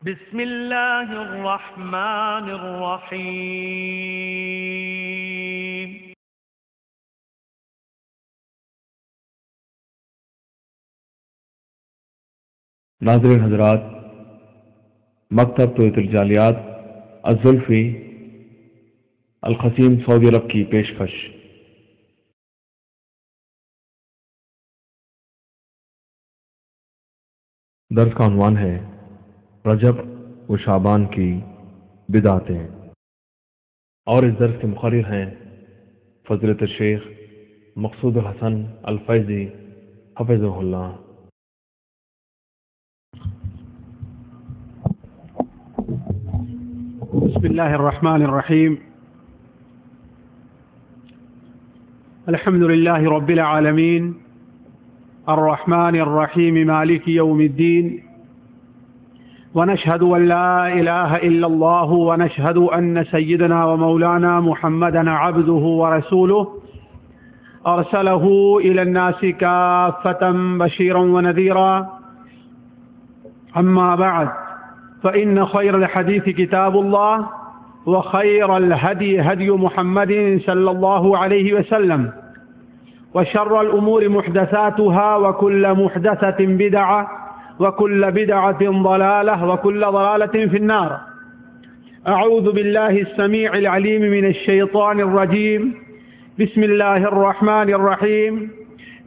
بسم اللہ الرحمن الرحیم۔ ناظرین حضرات، مکتب توحید الجالیات الزلفی القصیم سعودی عرب کی پیشکش۔ درس کا عنوان ہے رجب و شعبان کی بدعتیں، اور اس درس کے مقرر ہیں فضیلت الشیخ مقصود الحسن الفیضی حفظہ اللہ۔ بسم الله الرحمن الرحيم. الحمد لله رب العالمين الرحمن الرحيم مالك يوم الدين، ونشهد أن لا إله إلا الله، ونشهد أن سيدنا ومولانا محمدا عبده ورسوله أرسله إلى الناس كافة بشيرا ونذيرا. أما بعد، فإن خير الحديث كتاب الله، وخير الهدي هدي محمد صلى الله عليه وسلم، وشر الأمور محدثاتها، وكل محدثة بدعة، وكل بدعة ضلالة، وكل ضلالة في النار. أعوذ بالله السميع العليم من الشيطان الرجيم. بسم الله الرحمن الرحيم.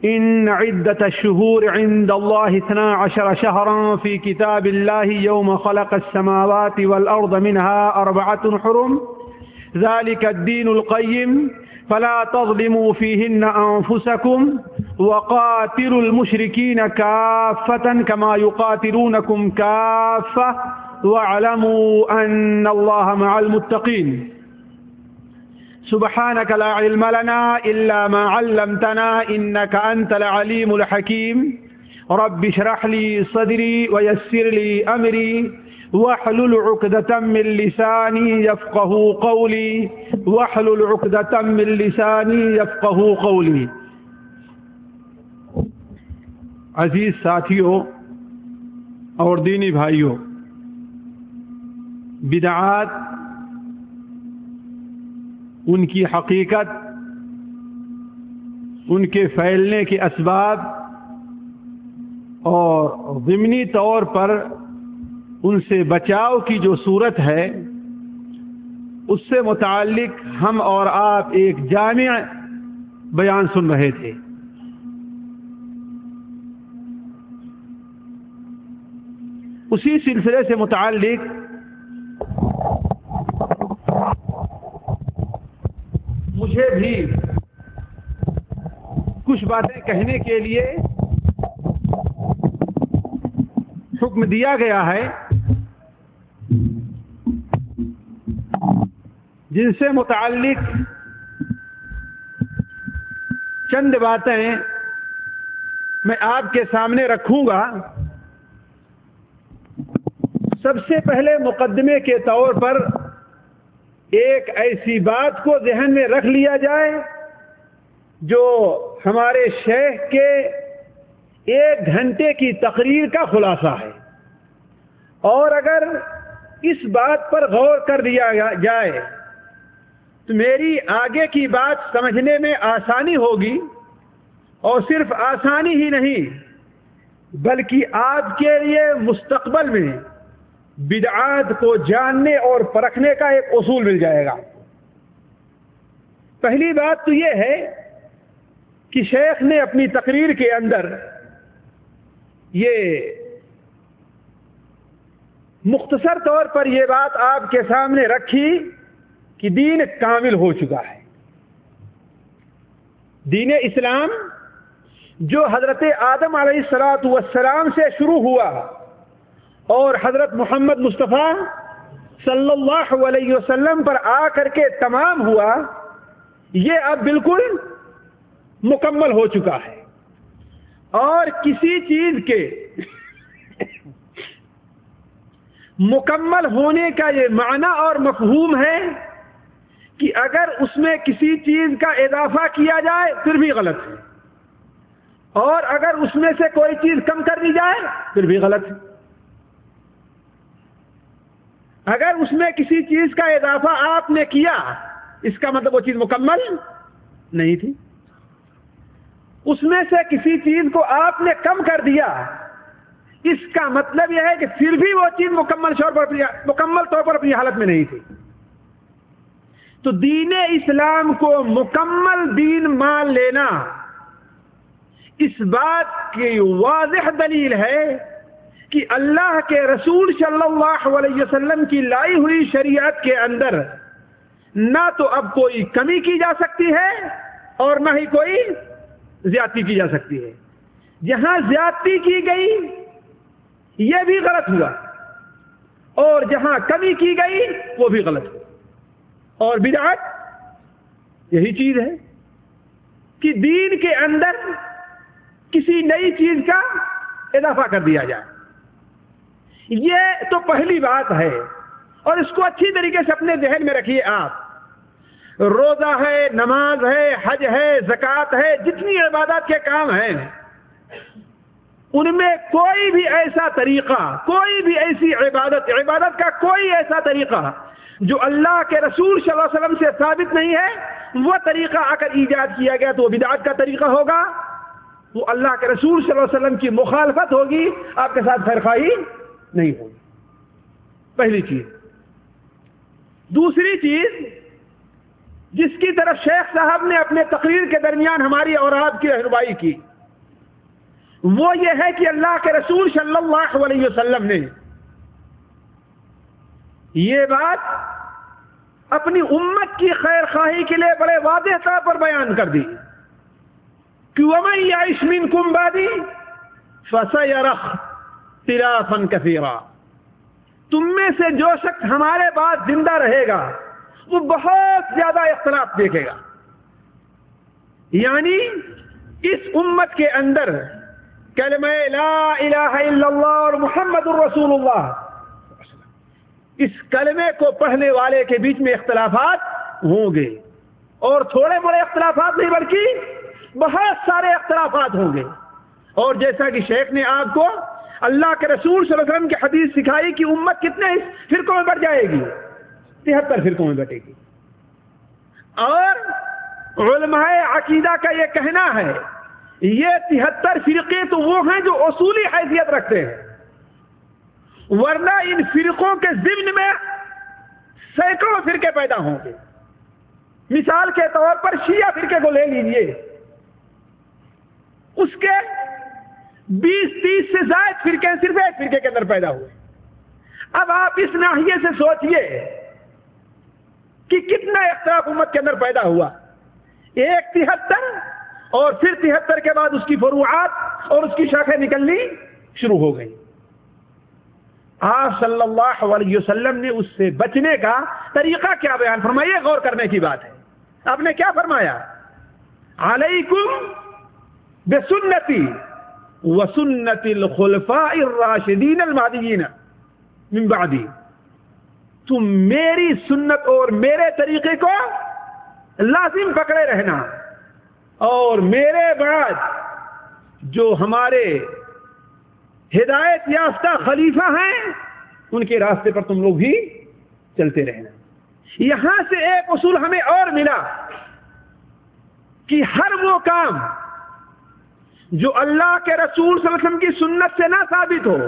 إن عدة الشهور عند الله 12 شهرا في كتاب الله يوم خلق السماوات والأرض منها 4 حرم، ذلك الدين القيم، فلا تظلموا فيهن أنفسكم، وقاتلوا المشركين كافة كما يقاتلونكم كافة، واعلموا أن الله مع المتقين. سبحانك لا علم لنا إلا ما علمتنا إنك أنت العليم الحكيم. رب اشرح لي صدري ويسر لي أمري واحلل عقدة من لساني يفقهوا قولي، واحلل عقدة من لساني يفقهوا قولي. عزیز ساتھیوں اور دینی بھائیوں، بدعات، ان کی حقیقت، ان کے پھیلنے کے اسباب اور ضمنی طور پر ان سے بچاؤ کی جو صورت ہے، اس سے متعلق ہم اور آپ ایک جامع بیان سن رہے تھے۔ اسی سلسلے سے متعلق مجھے بھی کچھ باتیں کہنے کے لیے حکم دیا گیا ہے، جن سے متعلق چند باتیں میں آپ کے سامنے رکھوں گا۔ سب سے پہلے مقدمے کے طور پر ایک ایسی بات کو ذہن میں رکھ لیا جائے جو ہمارے شیخ کے 1 گھنٹے کی تقریر کا خلاصہ ہے، اور اگر اس بات پر غور کر لیا جائے تو میری آگے کی بات سمجھنے میں آسانی ہوگی، اور صرف آسانی ہی نہیں بلکہ آپ کے لیے مستقبل میں بدعات کو جاننے اور پرکھنے کا ایک اصول مل جائے گا۔ پہلی بات تو یہ ہے کہ شیخ نے اپنی تقریر کے اندر یہ مختصر طور پر یہ بات آپ کے سامنے رکھی کہ دین کامل ہو چکا ہے۔ دین اسلام جو حضرت آدم علیہ السلام سے شروع ہوا اور حضرت محمد مصطفیٰ صلی اللہ علیہ وسلم پر آ کر کے تمام ہوا، یہ اب بالکل مکمل ہو چکا ہے۔ اور کسی چیز کے مکمل ہونے کا یہ معنی اور مفہوم ہے کہ اگر اس میں کسی چیز کا اضافہ کیا جائے پھر بھی غلط ہے، اور اگر اس میں سے کوئی چیز کم کر دی جائے پھر بھی غلط ہے۔ اگر اس میں کسی چیز کا اضافہ آپ نے کیا اس کا مطلب وہ چیز مکمل نہیں تھی. اس میں سے کسی چیز کو آپ نے کم کر دیا اس کا مطلب یہ ہے کہ پھر بھی وہ چیز مکمل طور پر اپنی حالت میں نہیں تھی. تو دین اسلام کو مکمل دین مان لینا اس بات کی واضح دلیل ہے کہ اللہ کے رسول صلی اللہ علیہ وسلم کی لائی ہوئی شریعت کے اندر نہ تو اب کوئی کمی کی جا سکتی ہے اور نہ ہی کوئی زیادتی کی جا سکتی ہے. جہاں زیادتی کی گئی یہ بھی غلط ہوا اور جہاں کمی کی گئی وہ بھی غلط ہوا. اور بدعت یہی چیز ہے کہ دین کے اندر کسی نئی چیز کا اضافہ کر دیا جائے. یہ تو پہلی بات ہے اور اس کو اچھی طریقے سے اپنے ذہن میں رکھیے. آپ روزہ ہے, نماز ہے, حج ہے, زکوٰۃ ہے, جتنی عبادات کے کام ہیں ان میں کوئی بھی ایسا طریقہ, کوئی بھی ایسی عبادت کا کوئی ایسا طریقہ جو اللہ کے رسول صلی اللہ علیہ وسلم سے ثابت نہیں ہے, وہ طریقہ اگر ایجاد کیا گیا تو وہ بدعت کا طریقہ ہوگا, وہ اللہ کے رسول صلی اللہ علیہ وسلم کی مخالفت ہوگی, آپ کے ساتھ خیرخواہی نہیں ہوگی. پہلی چیز. دوسری چیز جس کی طرف شیخ صاحب نے اپنے تقریر کے درمیان ہماری اور آپ کی رہنمائی کی وہ یہ ہے کہ اللہ کے رسول صلی اللہ علیہ وسلم نے یہ بات اپنی امت کی خیر خواہی کے لیے بڑے واضح طور پر بیان کر دی کہ وَمَن يَعِشْ مِنكُم بَعْدِي فَسَيَرَى اخْتِلَافًا كَثِيرًا, تم میں سے جو شخص ہمارے بعد زندہ رہے گا وہ بہت زیادہ اختلاف دیکھے گا. یعنی اس امت کے اندر کلمہ لا الہ الا اللہ اور محمد الرسول اللہ اس کلمے کو پڑھنے والے کے بیچ میں اختلافات ہوں گے, اور تھوڑے بڑے اختلافات نہیں بلکہ بہت سارے اختلافات ہوں گے. اور جیسا کہ شیخ نے آپ کو اللہ کے رسول صلی اللہ علیہ وسلم کی حدیث سکھائی کہ امت کتنے فرقوں میں بٹ جائے گی, 73 فرقوں میں بٹے گی. اور علماء عقیدہ کا یہ کہنا ہے یہ 73 فرقے تو وہ ہیں جو اصولی حیثیت رکھتے ہیں, ورنہ ان فرقوں کے ضمن میں سینکڑوں فرقے پیدا ہوں گے. مثال کے طور پر شیعہ فرقے کو لے لیجئے, اس کے 20-30 سے زائد فرقے صرف ایک فرقے کے اندر پیدا ہوئے. اب آپ اس ناحیے سے سوچئے کہ کتنا اختلاف امت کے اندر پیدا ہوا. ایک 73 اور پھر 73 کے بعد اس کی فروعات اور اس کی شاخیں نکلنی شروع ہو گئی. آپ صلی اللہ علیہ وسلم نے اس سے بچنے کا طریقہ کیا بیان فرمایا, غور کرنے کی بات ہے. آپ نے کیا فرمایا؟ علیکم بسنتی وسنت الخلفاء الراشدین المہدیین من بعدی, تم میری سنت اور میرے طریقے کو لازم پکڑے رہنا, اور میرے بعد جو ہمارے ہدایت یافتہ خلیفہ ہیں ان کے راستے پر تم لوگ بھی چلتے رہنا. یہاں سے ایک اصول ہمیں اور ملا کہ ہر وہ کام جو اللہ کے رسول صلی اللہ علیہ وسلم کی سنت سے نہ ثابت ہو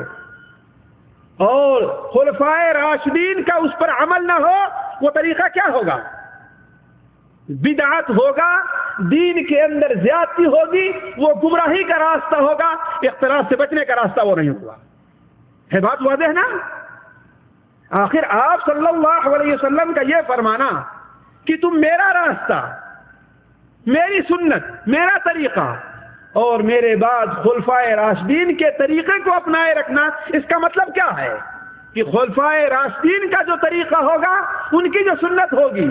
اور خلفائے راشدین کا اس پر عمل نہ ہو, وہ طریقہ کیا ہوگا؟ بدعت ہوگا, دین کے اندر زیادتی ہوگی, وہ گمراہی کا راستہ ہوگا, اختلاف سے بچنے کا راستہ وہ نہیں ہوگا. ہے بات واضح نا؟ آخر آپ صلی اللہ علیہ وسلم کا یہ فرمانا کہ تم میرا راستہ, میری سنت, میرا طریقہ اور میرے بعد خلفائے راشدین کے طریقے کو اپنائے رکھنا, اس کا مطلب کیا ہے کہ خلفائے راشدین کا جو طریقہ ہوگا, ان کی جو سنت ہوگی,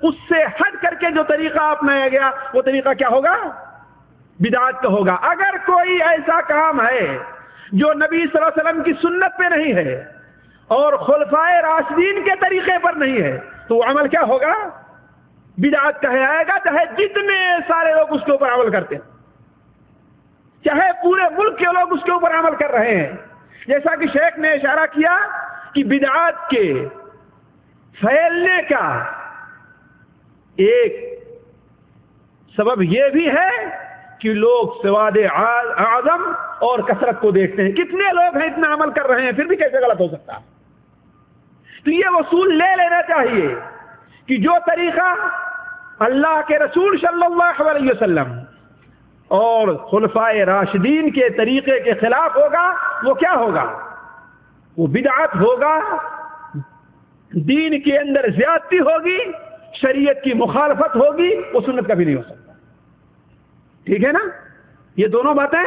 اس سے ہٹ کر کے جو طریقہ اپنایا گیا وہ طریقہ کیا ہوگا؟ بدعت کا ہوگا. اگر کوئی ایسا کام ہے جو نبی صلی اللہ علیہ وسلم کی سنت پہ نہیں ہے اور خلفائے راشدین کے طریقے پر نہیں ہے تو وہ عمل کیا ہوگا؟ بدعت کہے گا, چاہے جتنے سارے لوگ اس کے اوپر عمل کرتے ہیں, چاہے پورے ملک کے لوگ اس کے اوپر عمل کر رہے ہیں. جیسا کہ شیخ نے اشارہ کیا کہ بدعات کے پھیلنے کا ایک سبب یہ بھی ہے کہ لوگ سواد اعظم اور کثرت کو دیکھتے ہیں. کتنے لوگ ہیں اتنا عمل کر رہے ہیں پھر بھی کیسے غلط ہو سکتا؟ تو یہ اصول لے لینا چاہیے کہ جو طریقہ اللہ کے رسول صلی اللہ علیہ وسلم اور خلفائے راشدین کے طریقے کے خلاف ہوگا وہ کیا ہوگا؟ وہ بدعت ہوگا، دین کے اندر زیادتی ہوگی، شریعت کی مخالفت ہوگی، وہ سنت کبھی نہیں ہو سکتا. ٹھیک ہے نا؟ یہ دونوں باتیں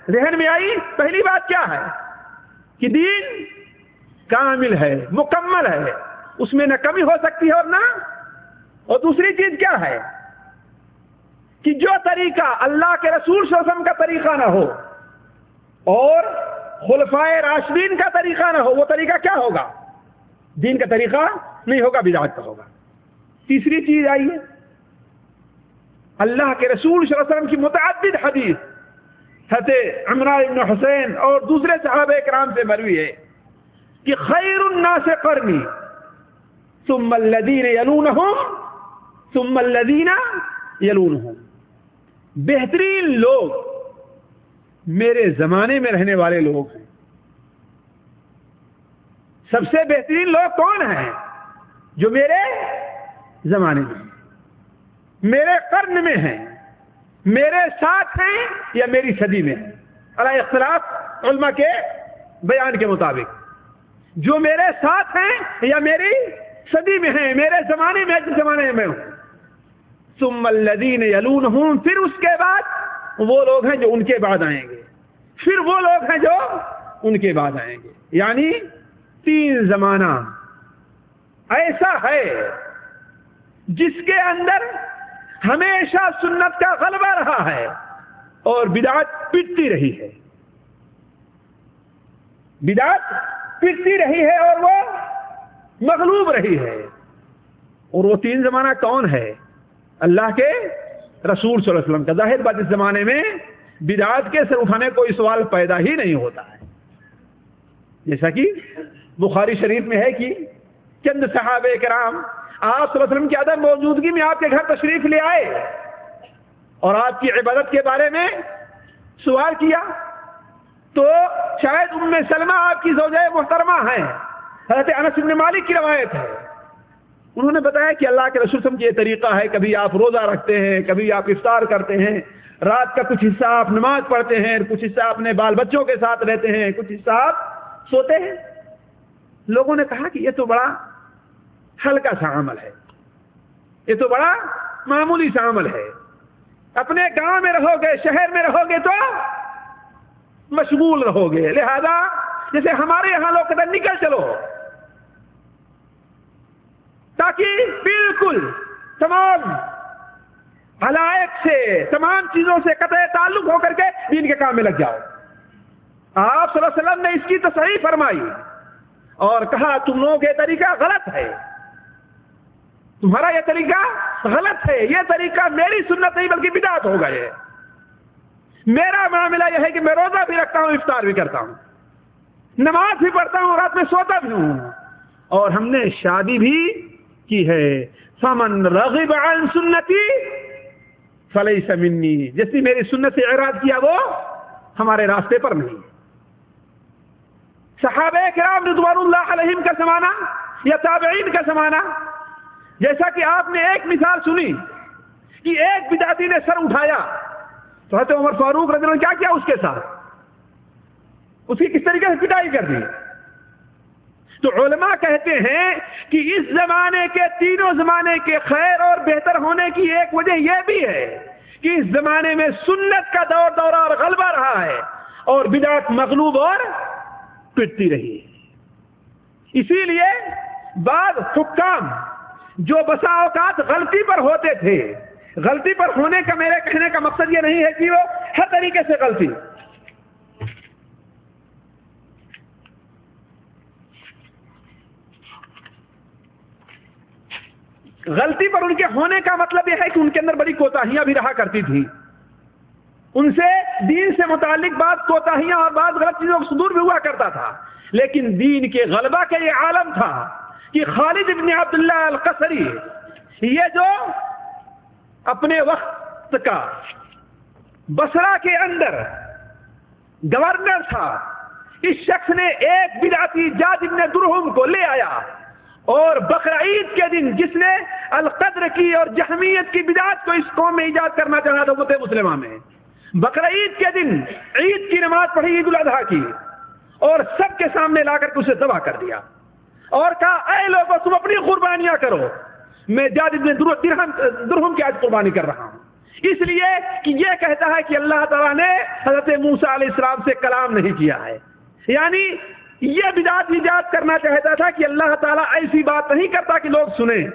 ذہن میں آئی. پہلی بات کیا ہے کہ دین کامل ہے، مکمل ہے، اس میں نہ کمی ہو سکتی ہے اور دوسری چیز کیا ہے کہ جو طریقہ اللہ کے رسول صلی اللہ علیہ وسلم کا طریقہ نہ ہو اور خلفائے راشدین کا طریقہ نہ ہو، وہ طریقہ کیا ہوگا؟ دین کا طریقہ نہیں ہوگا، بدعت کا ہوگا. تیسری چیز آئیے، اللہ کے رسول صلی اللہ علیہ وسلم کی متعدد حدیث حضرت عمران بن حسین اور دوسرے صحابہ کرام سے مروی ہے کہ خیر الناس قرنی ثم الذین یلونہم ثم الذین یلونہم. بہترین لوگ میرے زمانے میں رہنے والے لوگ ہیں. سب سے بہترین لوگ کون ہیں؟ جو میرے زمانے میں ہیں، میرے قرن میں ہیں، میرے ساتھ ہیں یا میری صدی میں ہیں. علی اختلاف علماء کے بیان کے مطابق جو میرے ساتھ ہیں یا میری صدی میں ہیں، میرے زمانے میں جس زمانے میں ہوں. ثم الذین یلونہم، پھر اس کے بعد وہ لوگ ہیں جو ان کے بعد آئیں گے، پھر وہ لوگ ہیں جو ان کے بعد آئیں گے. یعنی 3 زمانہ ایسا ہے جس کے اندر ہمیشہ سنت کا غلبہ رہا ہے اور بدعت پٹتی رہی ہے. بدعت پٹتی رہی ہے اور وہ مغلوب رہی ہے. اور وہ 3 زمانہ کون ہے؟ اللہ کے رسول صلی اللہ علیہ وسلم کا. ظاہر بات اس زمانے میں بدعت کے سر اٹھانے کوئی سوال پیدا ہی نہیں ہوتا ہے. جیسا کہ بخاری شریف میں ہے کہ چند صحابہ کرام آپ صلی اللہ علیہ وسلم کی عدم موجودگی میں آپ کے گھر تشریف لے آئے اور آپ کی عبادت کے بارے میں سوال کیا. تو شاید ام سلمہ آپ کی زوجہ محترمہ ہیں. حضرت انس بن مالک کی روایت ہے، انہوں نے بتایا کہ اللہ کے رسول صلی اللہ علیہ وسلم کی یہ طریقہ ہے، کبھی آپ روزہ رکھتے ہیں، کبھی آپ افطار کرتے ہیں، رات کا کچھ حصہ آپ نماز پڑھتے ہیں، کچھ حصہ اپنے بال بچوں کے ساتھ رہتے ہیں، کچھ حصہ آپ سوتے ہیں. لوگوں نے کہا کہ یہ تو بڑا ہلکا سا عمل ہے، یہ تو بڑا معمولی سا عمل ہے. اپنے گاؤں میں رہو گے، شہر میں رہو گے تو مشغول رہو گے، لہذا جیسے ہمارے یہاں لوگ کہتے ہیں نکل چلو، تاکہ بالکل تمام علائق سے، تمام چیزوں سے قطع تعلق ہو کر کے دین کے کام میں لگ جاؤ. آپ صلی اللہ علیہ وسلم نے اس کی تصحیح فرمائی اور کہا تم لوگوں کا یہ طریقہ غلط ہے، تمہارا یہ طریقہ غلط ہے، یہ طریقہ میری سنت نہیں بلکہ بدعت ہو گئے. میرا معاملہ یہ ہے کہ میں روزہ بھی رکھتا ہوں، افطار بھی کرتا ہوں، نماز بھی پڑھتا ہوں، رات میں سوتا بھی ہوں، اور ہم نے شادی بھی کی ہے. فمن رغب عن سنتی فلیس منی، جس نے میری سنت سے اعراض کیا وہ ہمارے راستے پر نہیں. صحابہ کرام رضوان اللہ علیہم کا زمانہ یا تابعین کا زمانہ، جیسا کہ آپ نے ایک مثال سنی کہ ایک بدعتی نے سر اٹھایا تو حضرت عمر فاروق رضی اللہ عنہ کیا کیا اس کے ساتھ، اس کی کس طریقے سے پٹائی کر دی. تو علماء کہتے ہیں کہ اس زمانے کے، تینوں زمانے کے خیر اور بہتر ہونے کی ایک وجہ یہ بھی ہے کہ اس زمانے میں سنت کا دورہ اور غلبہ رہا ہے اور بدعت مغلوب اور پٹتی رہی. اسی لیے بعض حکام جو بسا اوقات غلطی پر ہوتے تھے، غلطی پر ہونے کا میرے کہنے کا مقصد یہ نہیں ہے کہ وہ ہر طریقے سے غلطی، غلطی پر ان کے ہونے کا مطلب یہ ہے کہ ان کے اندر بڑی کوتاہیاں بھی رہا کرتی تھی، ان سے دین سے متعلق بعض کوتاہیاں اور بعض غلط چیزوں کو صدور بھی ہوا کرتا تھا. لیکن دین کے غلبہ کا یہ عالم تھا کہ خالد ابن عبداللہ القصری، یہ جو اپنے وقت کا بصرہ کے اندر گورنر تھا، اس شخص نے ایک بدعتی جاد ابن درہم کو لے آیا اور بقرعید کے دن جس نے القدر کی اور جہمیت کی بدعت کو اس قوم میں ایجاد کرنا چاہا تھا امت مسلمہ میں، بقرعید کے دن عید کی نماز پڑھی، عید الاضحیٰ کی، اور سب کے سامنے لا کر کے اسے ذبح کر دیا اور کہا اے لوگوں تم اپنی قربانیاں کرو، میں جاد ابن درہم کی آج قربانی کر رہا ہوں، اس لیے کہ یہ کہتا ہے کہ اللہ تعالیٰ نے حضرت موسیٰ علیہ السلام سے کلام نہیں کیا ہے، یعنی یہ بدعت ایجاد کرنا چاہتا تھا کہ اللہ تعالیٰ ایسی بات نہیں کرتا کہ لوگ سنیں۔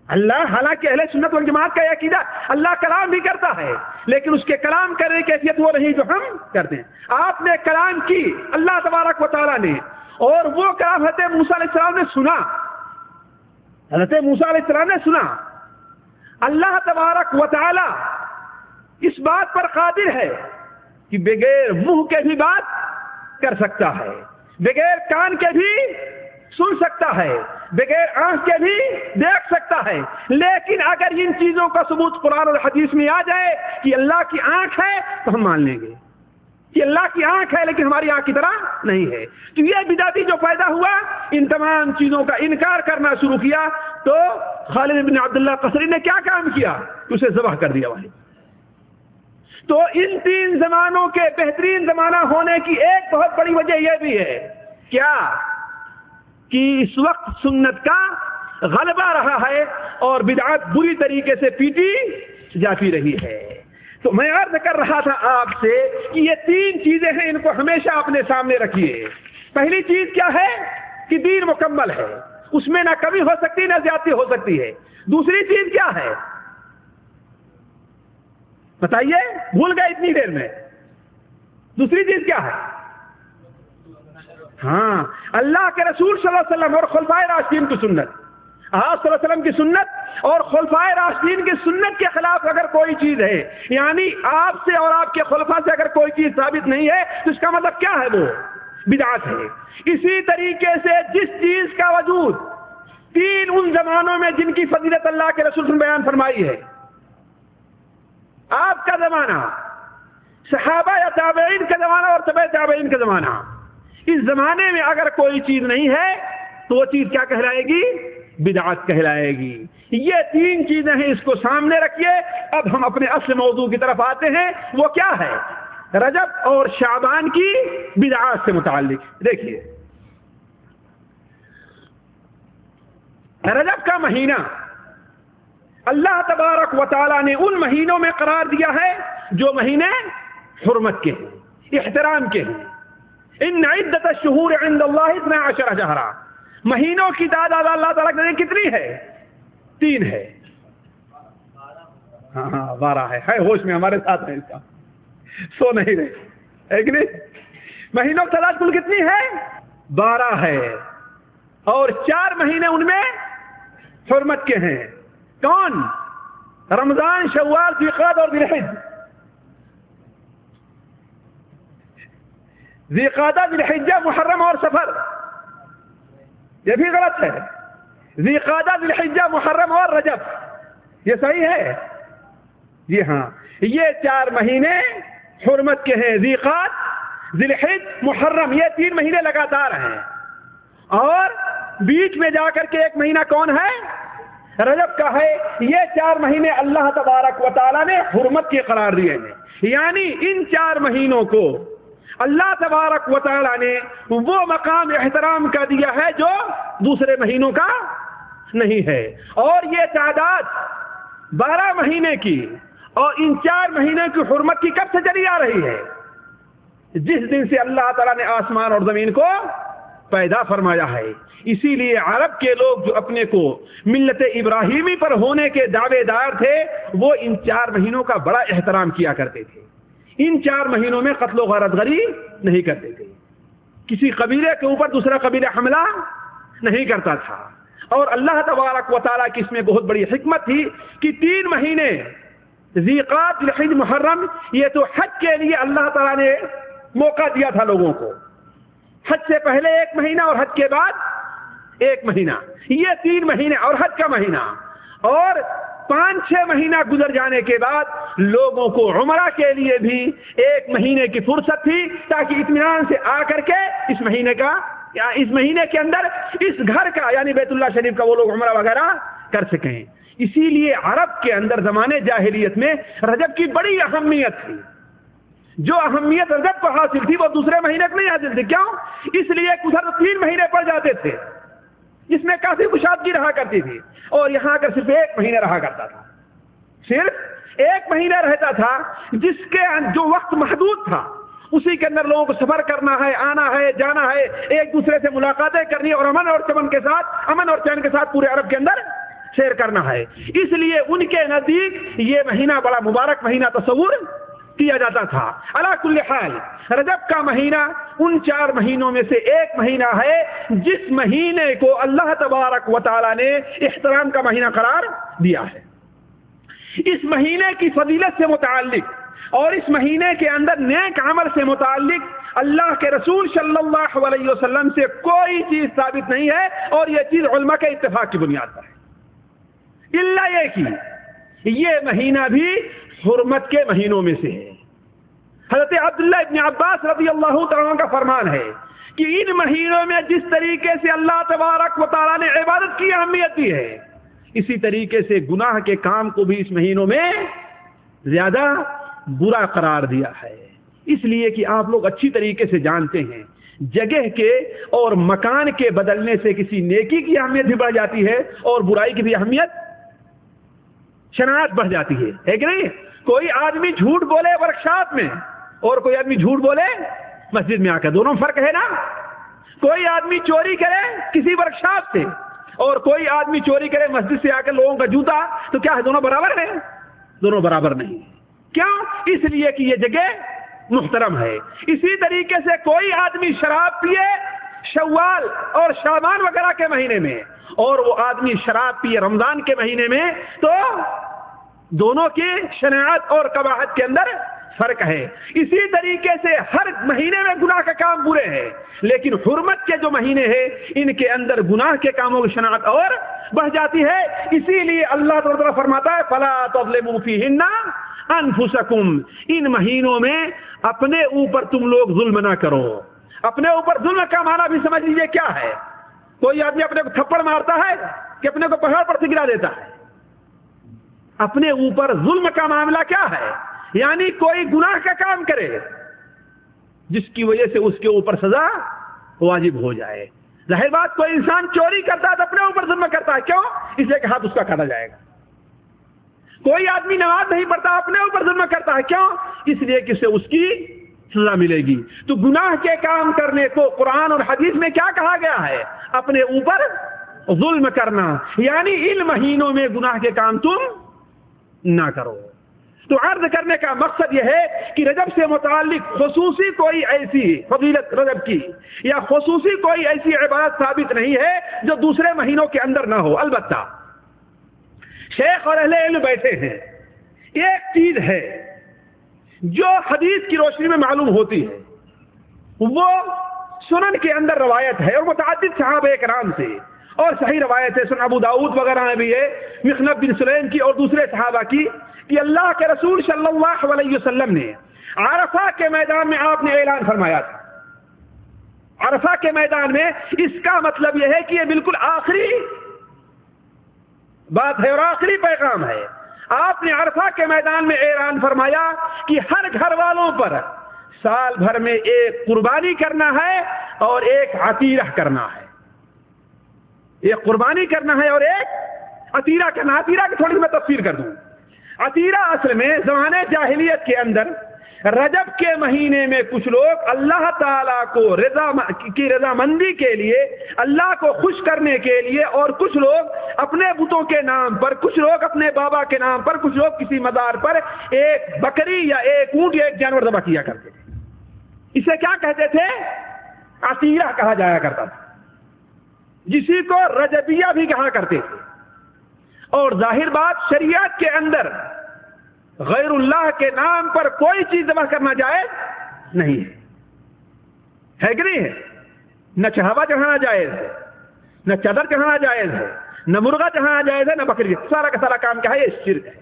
اللہ، حالانکہ اہل سنت والجماعت کا یہ عقیدہ اللہ کلام بھی کرتا ہے، لیکن اس کے کلام کرنے کی کیفیت وہ نہیں جو ہم کرتے ہیں۔ آپ نے کلام کی اللہ تبارک و تعالیٰ نے، اور وہ کلام حضرت موسیٰ علیہ السلام نے سنا، حضرت موسیٰ علیہ السلام نے سنا۔ اللہ تبارک و تعالیٰ اس بات پر قادر ہے کہ بغیر منہ کے بھی بات کر سکتا ہے، بغیر کان کے بھی سن سکتا ہے، بغیر آنکھ کے بھی دیکھ سکتا ہے، لیکن اگر ان چیزوں کا ثبوت قرآن اور حدیث میں آ جائے کہ اللہ کی آنکھ ہے تو ہم مان لیں گے کہ اللہ کی آنکھ ہے لیکن ہماری آنکھ کی طرح نہیں ہے۔ تو یہ بدعتی جو پیدا ہوا، ان تمام چیزوں کا انکار کرنا شروع کیا، تو خالد بن عبداللہ قصری نے کیا کام کیا؟ اسے ذبح کر دیا وہی۔ تو ان تین زمانوں کے بہترین زمانہ ہونے کی ایک بہت بڑی وجہ یہ بھی ہے کیا کہ اس وقت سنت کا غلبہ رہا ہے اور بدعت بری طریقے سے پیٹی جاتی رہی ہے۔ تو میں عرض کر رہا تھا آپ سے کہ یہ تین چیزیں ہیں، ان کو ہمیشہ اپنے سامنے رکھیے۔ پہلی چیز کیا ہے کہ دین مکمل ہے، اس میں نہ کمی ہو سکتی نہ زیادتی ہو سکتی ہے۔ دوسری چیز کیا ہے بتائیے، بھول گئے اتنی دیر میں؟ دوسری چیز کیا ہے؟ ہاں، اللہ کے رسول صلی اللہ علیہ وسلم اور خلفائے راشدین کی سنت، آپ صلی اللہ علیہ وسلم کی سنت اور خلفائے راشدین کی سنت کے خلاف اگر کوئی چیز ہے، یعنی آپ سے اور آپ کے خلفاء سے اگر کوئی چیز ثابت نہیں ہے تو اس کا مطلب کیا ہے؟ وہ بدعت ہے۔ اسی طریقے سے جس چیز کا وجود تین ان زمانوں میں جن کی فضیلت اللہ کے رسول نے بیان فرمائی ہے، آپ کا زمانہ، صحابہ یا تابعین کا زمانہ اور تبع تابعین کا زمانہ، اس زمانے میں اگر کوئی چیز نہیں ہے تو وہ چیز کیا کہلائے گی؟ بدعت کہلائے گی۔ یہ تین چیزیں ہیں، اس کو سامنے رکھیے۔ اب ہم اپنے اصل موضوع کی طرف آتے ہیں، وہ کیا ہے؟ رجب اور شعبان کی بدعات سے متعلق۔ دیکھیے، رجب کا مہینہ اللہ تبارک و تعالیٰ نے ان مہینوں میں قرار دیا ہے جو مہینے حرمت کے ہیں، احترام کے ہیں۔ ان عدت الشہور عند اللہ 12 شہرا، مہینوں کی تعداد اللہ تعالیٰ نے کتنی ہے؟ 3 ہے۔ ہاں 12 ہے ہوش میں ہمارے ساتھ ہے، اس کا سو نہیں رہے، ہے کہ نہیں؟ مہینوں کی تعداد کل کتنی ہے؟ 12 ہے، اور 4 مہینے ان میں حرمت کے ہیں۔ کون؟ رمضان، شوال، ذوالقعدہ اور ذوالحجہ۔ ذوالقعدہ، ذوالحجہ، محرم اور سفر، یہ بھی غلط ہے۔ ذوالقعدہ، ذوالحجہ، محرم اور رجب، یہ صحیح ہے؟ جی ہاں، یہ 4 مہینے حرمت کے ہیں۔ ذوالقعدہ، ذوالحجہ، محرم، یہ 3 مہینے لگاتار ہیں، اور بیچ میں جا کر کے ایک مہینہ کون ہے؟ رجب کا ہے۔ یہ 4 مہینے اللہ تبارک و تعالیٰ نے حرمت کے قرار دیے ہیں، یعنی ان 4 مہینوں کو اللہ تبارک و تعالیٰ نے وہ مقام احترام کا دیا ہے جو دوسرے مہینوں کا نہیں ہے۔ اور یہ تعداد 12 مہینے کی اور ان 4 مہینے کی حرمت کی کب سے چلی آ رہی ہے؟ جس دن سے اللہ تعالیٰ نے آسمان اور زمین کو پیدا فرمایا ہے۔ اسی لیے عرب کے لوگ جو اپنے کو ملت ابراہیمی پر ہونے کے دعوے دار تھے، وہ ان 4 مہینوں کا بڑا احترام کیا کرتے تھے۔ ان 4 مہینوں میں قتل و غارت گری نہیں کرتے تھے، کسی قبیلے کے اوپر دوسرا قبیلہ حملہ نہیں کرتا تھا۔ اور اللہ تبارک و تعالیٰ کی اس میں بہت بڑی حکمت تھی کہ 3 مہینے ذوالقعدہ، ذوالحجہ، محرم، یہ تو حج کے لیے اللہ تعالیٰ نے موقع دیا تھا لوگوں کو، حج سے پہلے 1 مہینہ اور حج کے بعد ایک مہینہ، یہ 3 مہینے اور حج کا مہینہ، اور 5-6 مہینہ گزر جانے کے بعد لوگوں کو عمرہ کے لیے بھی 1 مہینے کی فرصت تھی تاکہ اطمینان سے آ کر کے اس مہینے کے اندر اس گھر کا یعنی بیت اللہ شریف کا وہ لوگ عمرہ وغیرہ کر سکیں۔ اسی لیے عرب کے اندر زمانے جاہلیت میں رجب کی بڑی اہمیت تھی۔ جو اہمیت رجب کو حاصل تھی وہ دوسرے مہینے کو نہیں حاصل تھی۔ کیوں؟ اس لیے ادھر 3 مہینے پڑ جاتے تھے جس میں کافی کشادگی رہا کرتی تھی، اور یہاں کر صرف 1 مہینہ رہا کرتا تھا، صرف 1 مہینہ رہتا تھا، جس کے جو وقت محدود تھا اسی کے اندر لوگوں کو سفر کرنا ہے، آنا ہے، جانا ہے، ایک دوسرے سے ملاقاتیں کرنی اور امن اور چین کے ساتھ پورے عرب کے اندر سیر کرنا ہے۔ اس لیے ان کے نزدیک یہ مہینہ بڑا مبارک مہینہ تصور کیا جاتا تھا۔ علی کل حال رجب کا مہینہ ان 4 مہینوں میں سے ایک مہینہ ہے جس مہینے کو اللہ تبارک و تعالی نے احترام کا مہینہ قرار دیا ہے۔ اس مہینے کی فضیلت سے متعلق اور اس مہینے کے اندر نیک عمل سے متعلق اللہ کے رسول صلی اللہ علیہ وسلم سے کوئی چیز ثابت نہیں ہے، اور یہ چیز علماء کے اتفاق کی بنیاد پر ہے، الا یہ کہ یہ مہینہ بھی حرمت کے مہینوں میں سے ہے۔ حضرت عبداللہ ابن عباس رضی اللہ تعالیٰ کا فرمان ہے کہ ان مہینوں میں جس طریقے سے اللہ تبارک و تعالیٰ نے عبادت کی اہمیت دی ہے، اسی طریقے سے گناہ کے کام کو بھی اس مہینوں میں زیادہ برا قرار دیا ہے۔ اس لیے کہ آپ لوگ اچھی طریقے سے جانتے ہیں جگہ کے اور مکان کے بدلنے سے کسی نیکی کی اہمیت بھی بڑھ جاتی ہے اور برائی کی بھی اہمیت شناعت بڑھ جاتی ہے کہ نہیں؟ کوئی آدمی جھوٹ بولے ورکشاپ میں اور کوئی آدمی جھوٹ بولے مسجد میں آ کر، دونوں فرق ہے نا؟ کوئی آدمی چوری کرے کسی ورکشاپ سے اور کوئی آدمی چوری کرے مسجد سے آ کر لوگوں کا جوتا، تو کیا ہے دونوں برابر ہیں؟ دونوں برابر نہیں۔ کیوں؟ اس لیے کہ یہ جگہ محترم ہے۔ اسی طریقے سے کوئی آدمی شراب پیے شوال اور شعبان وغیرہ کے مہینے میں اور وہ آدمی شراب پیے رمضان کے مہینے میں، تو دونوں کی شناعت اور قباحت کے اندر فرق ہے۔ اسی طریقے سے ہر مہینے میں گناہ کا کام برے ہیں، لیکن حرمت کے جو مہینے ہیں ان کے اندر گناہ کے کاموں کی شناعت اور بڑھ جاتی ہے۔ اسی لیے اللہ تعالیٰ فرماتا ہے فَلَا تَظْلِمُوا فِيهِنَّ أَنفُسَكُمْ، ان مہینوں میں اپنے اوپر تم لوگ ظلم نہ کرو۔ اپنے اوپر ظلم کا معنی بھی سمجھ لیجئے کیا ہے۔ کوئی آدمی اپنے کو تھپڑ مارتا ہے کہ اپنے کو پہاڑ پر سے گرا دیتا ہے۔ اپنے اوپر ظلم کا معاملہ کیا ہے؟ یعنی کوئی گناہ کا کام کرے جس کی وجہ سے اس کے اوپر سزا واجب ہو جائے۔ ظاہر بات کوئی انسان چوری کرتا ہے تو اپنے اوپر ظلم کرتا ہے، کیوں؟ اس لیے کہ ہاتھ اس کا کاٹا جائے گا۔ کوئی آدمی نماز نہیں پڑھتا اپنے اوپر ظلم کرتا ہے، کیوں؟ اس لیے کہ اسے اس کی سزا ملے گی۔ تو گناہ کے کام کرنے کو قرآن اور حدیث میں کیا کہا گیا ہے؟ اپنے اوپر ظلم کرنا، یعنی ان مہینوں میں گناہ کے کام تم نہ کرو۔ تو عرض کرنے کا مقصد یہ ہے کہ رجب سے متعلق خصوصی کوئی ایسی فضیلت رجب کی یا خصوصی کوئی ایسی عبادت ثابت نہیں ہے جو دوسرے مہینوں کے اندر نہ ہو۔ البتہ شیخ اور اہل علم بیٹھے ہیں، ایک چیز ہے جو حدیث کی روشنی میں معلوم ہوتی ہے، وہ سنن کے اندر روایت ہے اور متعدد صحابہ کرام سے، اور صحیح روایت ہے سنن ابو داؤد وغیرہ میں بھی ہے، مخنف بن سلیم کی اور دوسرے صحابہ کی، کہ اللہ کے رسول صلی اللہ علیہ وسلم نے عرفہ کے میدان میں آپ نے اعلان فرمایا تھا۔ عرفہ کے میدان میں اس کا مطلب یہ ہے کہ یہ بالکل آخری بات ہے اور آخری پیغام ہے۔ آپ نے عرفہ کے میدان میں اعلان فرمایا کہ ہر گھر والوں پر سال بھر میں ایک قربانی کرنا ہے اور ایک عطیرہ کرنا ہے۔ ایک قربانی کرنا ہے اور ایک عطیرہ کرنا۔ عطیرہ کی تھوڑی سی میں تفصیل کر دوں۔ عطیرہ اصل میں زمانے جاہلیت کے اندر رجب کے مہینے میں کچھ لوگ اللہ تعالیٰ کو رضامندی کے لیے، اللہ کو خوش کرنے کے لیے، اور کچھ لوگ اپنے بتوں کے نام پر، کچھ لوگ اپنے بابا کے نام پر، کچھ لوگ کسی مزار پر ایک بکری یا ایک اونٹ یا ایک جانور ذبح کیا کرتے تھے۔ اسے کیا کہتے تھے؟ عطیرہ کہا جایا کرتا تھا، جسی کو رجبیہ بھی کہا کرتے تھے۔ اور ظاہر بات شریعت کے اندر غیر اللہ کے نام پر کوئی چیز ذبح کرنا جائز نہیں ہے کہ نہیں ہے؟ نہ چڑھاوا چڑھانا جائز ہے، نہ چادر چڑھانا جائز ہے، نہ مرغا چڑھانا جائز ہے، نہ بکری۔ سارا کا سارا کام کیا ہے؟ یہ شرک ہے۔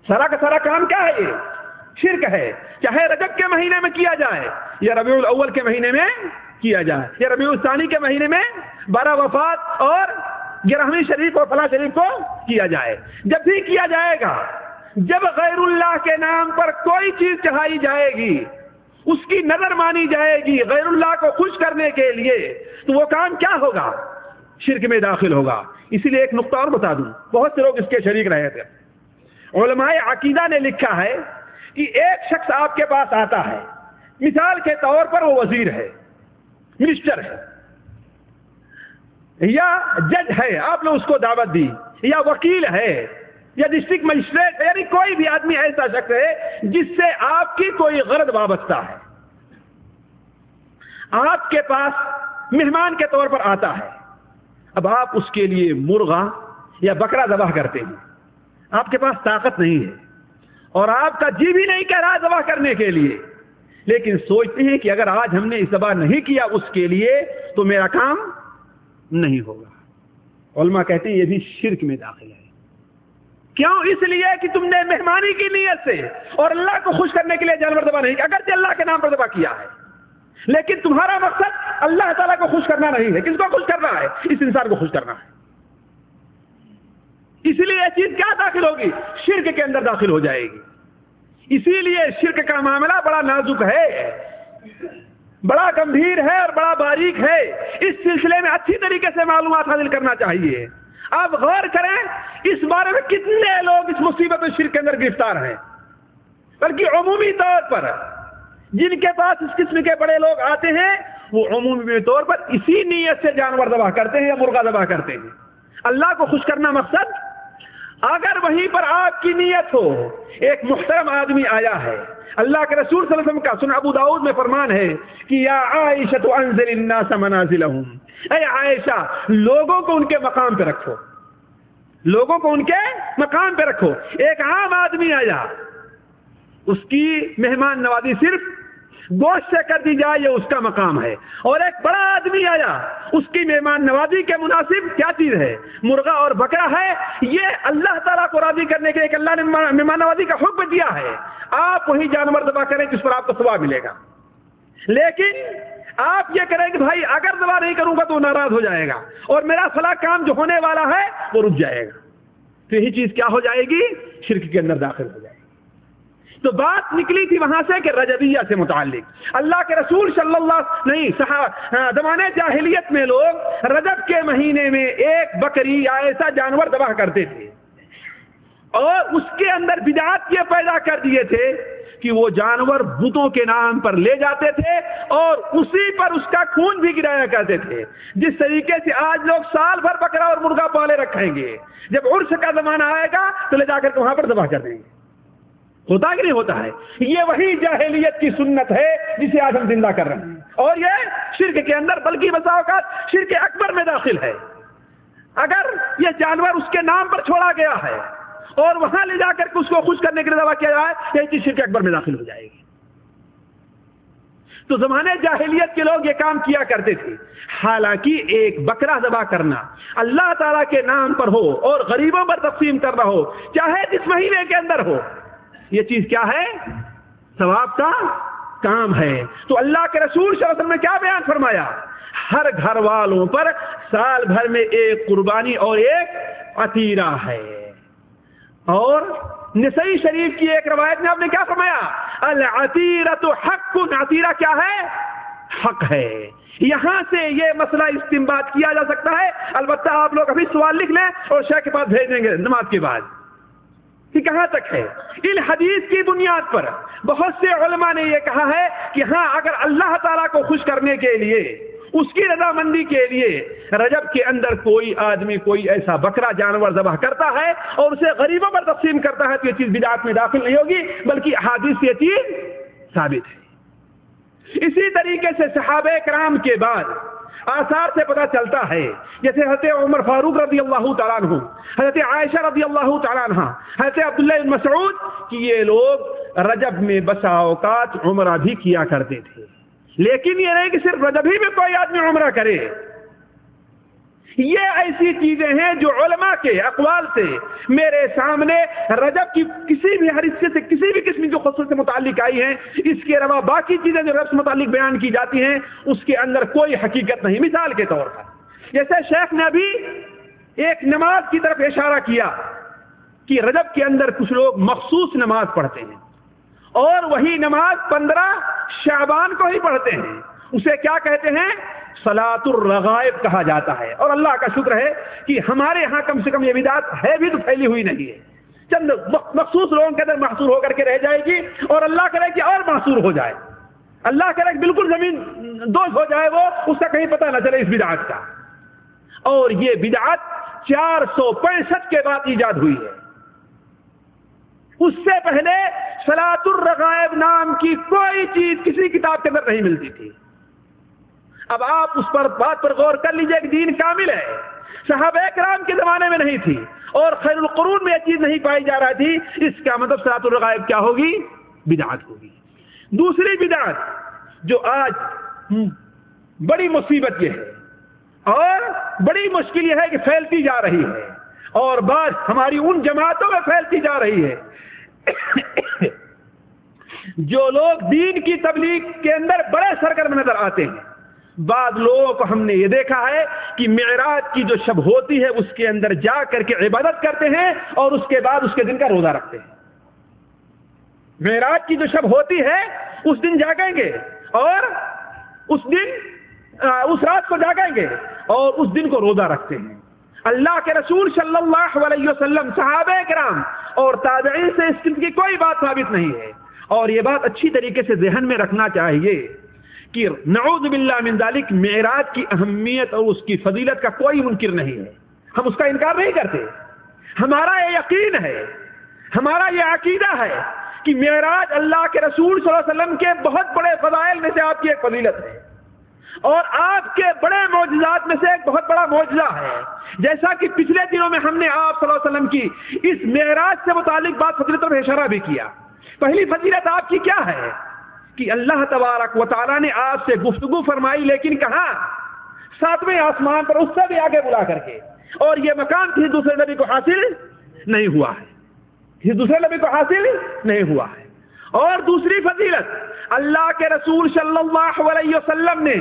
سارا کا سارا کام کیا ہے؟ یہ شرک ہے، چاہے رجب کے مہینے میں کیا جائے یا ربیع الاول کے مہینے میں کیا جائے یا ربیع الثانی کے مہینے میں 12 وفات اور 11ویں شریف اور فلاں شریف کو کیا جائے، جب بھی کیا جائے گا، جب غیر اللہ کے نام پر کوئی چیز چڑھائی جائے گی، اس کی نظر مانی جائے گی غیر اللہ کو خوش کرنے کے لیے، تو وہ کام کیا ہوگا؟ شرک میں داخل ہوگا۔ اسی لیے ایک نقطہ اور بتا دوں، بہت سے لوگ اس کے شریک رہے تھے۔ علماء عقیدہ نے لکھا ہے کہ ایک شخص آپ کے پاس آتا ہے، مثال کے طور پر وہ وزیر ہے، منسٹر ہے یا جج ہے، آپ نے اس کو دعوت دی، یا وکیل ہے یا ڈسٹرکٹ مجسٹریٹ ہے، یعنی کوئی بھی آدمی ایسا شخص ہے جس سے آپ کی کوئی غرض وابستہ ہے، آپ کے پاس مہمان کے طور پر آتا ہے۔ اب آپ اس کے لیے مرغا یا بکرا ذبح کرتے ہیں، آپ کے پاس طاقت نہیں ہے اور آپ کا جی بھی نہیں کہہ رہا ذبح کرنے کے لیے، لیکن سوچتے ہیں کہ اگر آج ہم نے اس ذبح نہیں کیا اس کے لیے تو میرا کام نہیں ہوگا۔ علماء کہتے ہیں یہ بھی شرک میں داخل ہے۔ کیوں؟ اس لیے کہ تم نے مہمانی کی نیت سے اور اللہ کو خوش کرنے کے لیے جانور ذبح نہیں کیا، اگرچہ اللہ کے نام پر ذبح کیا ہے، لیکن تمہارا مقصد اللہ تعالیٰ کو خوش کرنا نہیں ہے۔ کس کو خوش کرنا ہے؟ اس انسان کو خوش کرنا ہے۔ اسی لیے یہ چیز کیا داخل ہوگی؟ شرک کے اندر داخل ہو جائے گی۔ اسی لیے شرک کا معاملہ بڑا نازک ہے، بڑا گمبھیر ہے اور بڑا باریک ہے۔ اس سلسلے میں اچھی طریقے سے معلومات حاصل کرنا چاہیے۔ آپ غور کریں اس بارے میں کتنے لوگ اس مصیبت و شرک کے اندر گرفتار ہیں، بلکہ عمومی طور پر جن کے پاس اس قسم کے بڑے لوگ آتے ہیں وہ عمومی طور پر اسی نیت سے جانور ذبح کرتے ہیں یا مرغا ذبح کرتے ہیں، اللہ کو خوش کرنا مقصد۔ اگر وہیں پر آپ کی نیت ہو، ایک محترم آدمی آیا ہے، اللہ کے رسول صلی اللہ علیہ وسلم کا سنن ابو داؤد میں فرمان ہے کہ یا عائشہ انزل الناس منازلہم، اے عائشہ لوگوں کو ان کے مقام پہ رکھو، لوگوں کو ان کے مقام پہ رکھو۔ ایک عام آدمی آیا، اس کی مہمان نوازی صرف گوشت سے کر دی جائے یہ اس کا مقام ہے، اور ایک بڑا آدمی آیا اس کی مہمان نوازی کے مناسب کیا چیز ہے؟ مرغا اور بکرا ہے۔ یہ اللہ تعالیٰ کو راضی کرنے کے لیے کہ اللہ نے مہمان نوازی کا حکم دیا ہے، آپ وہی جانور ذبح کریں جس پر آپ کو ثواب ملے گا۔ لیکن آپ یہ کریں کہ بھائی اگر ذبح نہیں کروں گا تو ناراض ہو جائے گا اور میرا فلاں کام جو ہونے والا ہے وہ رک جائے گا، تو یہی چیز کیا ہو جائے گی؟ شرک کے اندر داخل ہو جائے گی۔ تو بات نکلی تھی وہاں سے کہ رجبیہ سے متعلق اللہ کے رسول صلی اللہ زمانے جاہلیت میں لوگ رجب کے مہینے میں ایک بکری یا ایسا جانور ذبح کرتے تھے، اور اس کے اندر بدعت یہ پیدا کر دیے تھے کہ وہ جانور بتوں کے نام پر لے جاتے تھے اور اسی پر اس کا خون بھی گرایا کرتے تھے۔ جس طریقے سے آج لوگ سال بھر بکرا اور مرغا پالے رکھیں گے، جب عرس کا زمانہ آئے گا تو لے جا کر وہاں پر ذبح کر دیں گے۔ ہوتا کہ نہیں ہوتا ہے؟ یہ وہی جاہلیت کی سنت ہے جسے آج ہم زندہ کر رہے ہیں، اور یہ شرک کے اندر بلکہ بسا اوقات شرک اکبر میں داخل ہے۔ اگر یہ جانور اس کے نام پر چھوڑا گیا ہے اور وہاں لے جا کر اس کو خوش کرنے کے لیے ذبح کیا جائے، یہ چیز شرک اکبر میں داخل ہو جائے گی۔ تو زمانے جاہلیت کے لوگ یہ کام کیا کرتے تھے۔ حالانکہ ایک بکرا ذبح کرنا اللہ تعالیٰ کے نام پر ہو اور غریبوں پر تقسیم کرنا ہو، چاہے جس مہینے کے اندر ہو، یہ چیز کیا ہے؟ ثواب کا کام ہے۔ تو اللہ کے رسول صلی اللہ علیہ وسلم نے کیا بیان فرمایا؟ ہر گھر والوں پر سال بھر میں ایک قربانی اور ایک عطیرہ ہے۔ اور نسائی شریف کی ایک روایت میں آپ نے کیا فرمایا؟ العطیرۃ حق، عطیرہ کیا ہے؟ حق ہے۔ یہاں سے یہ مسئلہ استنباط کیا جا سکتا ہے، البتہ آپ لوگ ابھی سوال لکھ لیں اور شیخ کے پاس بھیج دیں گے نماز کے بعد، کہ کہاں تک ہے۔ ان حدیث کی بنیاد پر بہت سے علماء نے یہ کہا ہے کہ ہاں اگر اللہ تعالیٰ کو خوش کرنے کے لیے، اس کی رضامندی کے لیے رجب کے اندر کوئی آدمی کوئی ایسا بکرا جانور ذبح کرتا ہے اور اسے غریبوں پر تقسیم کرتا ہے تو یہ چیز بدعت میں داخل نہیں ہوگی، بلکہ احادیث سے یہ چیز ثابت ہے۔ اسی طریقے سے صحابہ کرام کے بعد آثار سے پتہ چلتا ہے، جیسے حضرت عمر فاروق رضی اللہ تعالیٰ عنہ، حضرت عائشہ رضی اللہ تعالیٰ عنہ، حضرت عبداللہ بن مسعود، کہ یہ لوگ رجب میں بسا اوقات عمرہ بھی کیا کرتے تھے۔ لیکن یہ نہیں کہ صرف رجب ہی میں کوئی آدمی عمرہ کرے، یہ ایسی چیزیں ہیں جو علماء کے اقوال سے میرے سامنے رجب کی کسی بھی حصے سے کسی بھی قسم کی خصوصیت سے متعلق آئی ہیں. اس کے علاوہ باقی چیزیں جو رجب سے متعلق بیان کی جاتی ہیں اس کے اندر کوئی حقیقت نہیں. مثال کے طور پر جیسے شیخ نے ابھی ایک نماز کی طرف اشارہ کیا کہ رجب کے اندر کچھ لوگ مخصوص نماز پڑھتے ہیں اور وہی نماز 15 شعبان کو ہی پڑھتے ہیں. اسے کیا کہتے ہیں؟ صلاۃ الرغائب کہا جاتا ہے. اور اللہ کا شکر ہے کہ ہمارے ہاں کم سے کم یہ بدعت ہے بھی تو پھیلی ہوئی نہیں ہے. چند مخصوص لوگوں کے اندر محصور ہو کر کے رہ جائے گی اور اللہ کرے کہ اور محصور ہو جائے. اللہ کرے کہ بالکل زمین دوز ہو جائے وہ اس کا کہیں پتہ نہ چلے اس بدعت کا. اور یہ بدعت 465 کے بعد ایجاد ہوئی ہے. اس سے پہلے صلاۃ الرغائب نام کی کوئی چیز کسی کتاب کے اندر نہیں ملتی تھی. اب آپ اس پر بات پر غور کر لیجئے کہ دین کامل ہے. صحابہ کرام کے زمانے میں نہیں تھی اور خیر القرون میں یہ چیز نہیں پائی جا رہی تھی. اس کا مطلب صلاۃ الرغائب کیا ہوگی؟ بدعت ہوگی. دوسری بدعت جو آج بڑی مصیبت یہ ہے اور بڑی مشکل یہ ہے کہ پھیلتی جا رہی ہے اور بعض ہماری ان جماعتوں میں پھیلتی جا رہی ہے جو لوگ دین کی تبلیغ کے اندر بڑے سرگرم نظر آتے ہیں. بعض لوگوں کو ہم نے یہ دیکھا ہے کہ معراج کی جو شب ہوتی ہے اس کے اندر جا کر کے عبادت کرتے ہیں اور اس کے بعد اس کے دن کا روزہ رکھتے ہیں. معراج کی جو شب ہوتی ہے اس دن جاگیں گے اور اس رات کو جاگیں گے اور اس دن کو روزہ رکھتے ہیں. اللہ کے رسول صلی اللہ علیہ وسلم، صحابہ کرام اور تابعین سے اس قسم کی کوئی بات ثابت نہیں ہے. اور یہ بات اچھی طریقے سے ذہن میں رکھنا چاہیے کہ نعوذ باللہ من ذالک معراج کی اہمیت اور اس کی فضیلت کا کوئی منکر نہیں ہے. ہم اس کا انکار نہیں کرتے. ہمارا یہ یقین ہے، ہمارا یہ عقیدہ ہے کہ معراج اللہ کے رسول صلی اللہ علیہ وسلم کے بہت بڑے فضائل میں سے آپ کی ایک فضیلت ہے اور آپ کے بڑے معجزات میں سے ایک بہت بڑا معجزہ ہے. جیسا کہ پچھلے دنوں میں ہم نے آپ صلی اللہ علیہ وسلم کی اس معراج سے متعلق بات فضیلت پر اشارہ بھی کیا. پہلی فضیلت آپ کی کیا ہے کہ اللہ تبارک و تعالیٰ نے آپ سے گفتگو فرمائی، لیکن کہاں؟ 7ویں آسمان پر، اس سے بھی آگے بلا کر کے. اور یہ مقام کسی دوسرے نبی کو حاصل نہیں ہوا ہے، کسی دوسرے نبی کو حاصل نہیں ہوا ہے. اور دوسری فضیلت، اللہ کے رسول صلی اللہ علیہ وسلم نے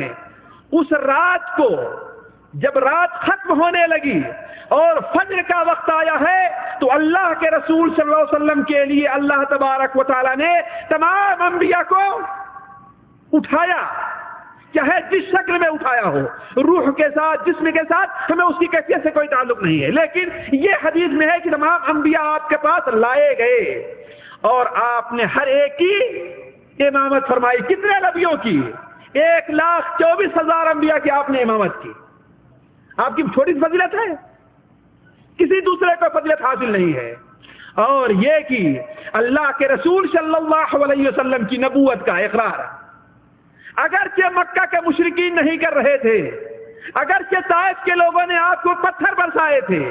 اس رات کو جب رات ختم ہونے لگی اور فجر کا وقت آیا ہے تو اللہ کے رسول صلی اللہ علیہ وسلم کے لیے اللہ تبارک و تعالیٰ نے تمام انبیاء کو اٹھایا، چاہے جس شکل میں اٹھایا ہو، روح کے ساتھ، جسم کے ساتھ، ہمیں اس کی کیفیت سے کوئی تعلق نہیں ہے. لیکن یہ حدیث میں ہے کہ تمام انبیاء آپ کے پاس لائے گئے اور آپ نے ہر ایک کی امامت فرمائی. کتنے نبیوں کی؟ 1,24,000 انبیاء کی آپ نے امامت کی. آپ کی چھوٹی فضیلت ہے؟ کسی دوسرے کو فضیلت حاصل نہیں ہے. اور یہ کہ اللہ کے رسول صلی اللہ علیہ وسلم کی نبوت کا اقرار اگرچہ مکہ کے مشرکین نہیں کر رہے تھے، اگرچہ طائف کے لوگوں نے آپ کو پتھر برسائے تھے،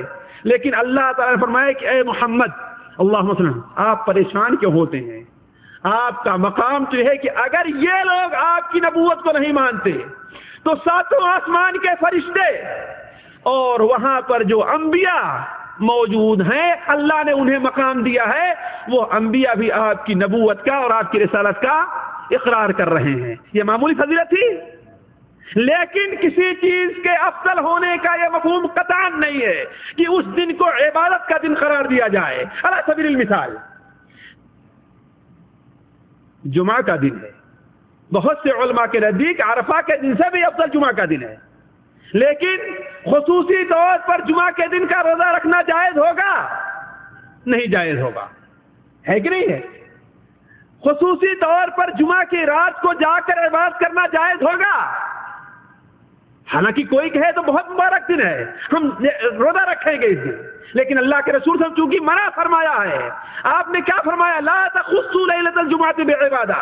لیکن اللہ تعالیٰ نے فرمایا کہ اے محمد اللہم صلی اللہ علیہ وسلم، آپ پریشان کیوں ہوتے ہیں؟ آپ کا مقام تو یہ ہے کہ اگر یہ لوگ آپ کی نبوت کو نہیں مانتے تو 7 آسمان کے فرشتے اور وہاں پر جو انبیاء موجود ہیں، اللہ نے انہیں مقام دیا ہے، وہ انبیاء بھی آپ کی نبوت کا اور آپ کی رسالت کا اقرار کر رہے ہیں. یہ معمولی فضیلت تھی. لیکن کسی چیز کے افضل ہونے کا یہ مفہوم قطعاً نہیں ہے کہ اس دن کو عبادت کا دن قرار دیا جائے. علی سبیل المثال جمعہ کا دن ہے، بہت سے علماء کے نزدیک عرفہ کے دن سے بھی افضل جمعہ کا دن ہے، لیکن خصوصی طور پر جمعہ کے دن کا روزہ رکھنا جائز ہوگا؟ نہیں جائز ہوگا، ہے کہ نہیں ہے؟ خصوصی طور پر جمعہ کی رات کو جا کر عبادت کرنا جائز ہوگا؟ حالانکہ کوئی کہے تو بہت مبارک دن ہے، ہم روزہ رکھیں گے اس دن، لیکن اللہ کے رسول صلی اللہ علیہ وسلم چونکہ منع فرمایا ہے، آپ نے کیا فرمایا؟ لا تخصوا لیلۃ الجمعۃ بعبادہ،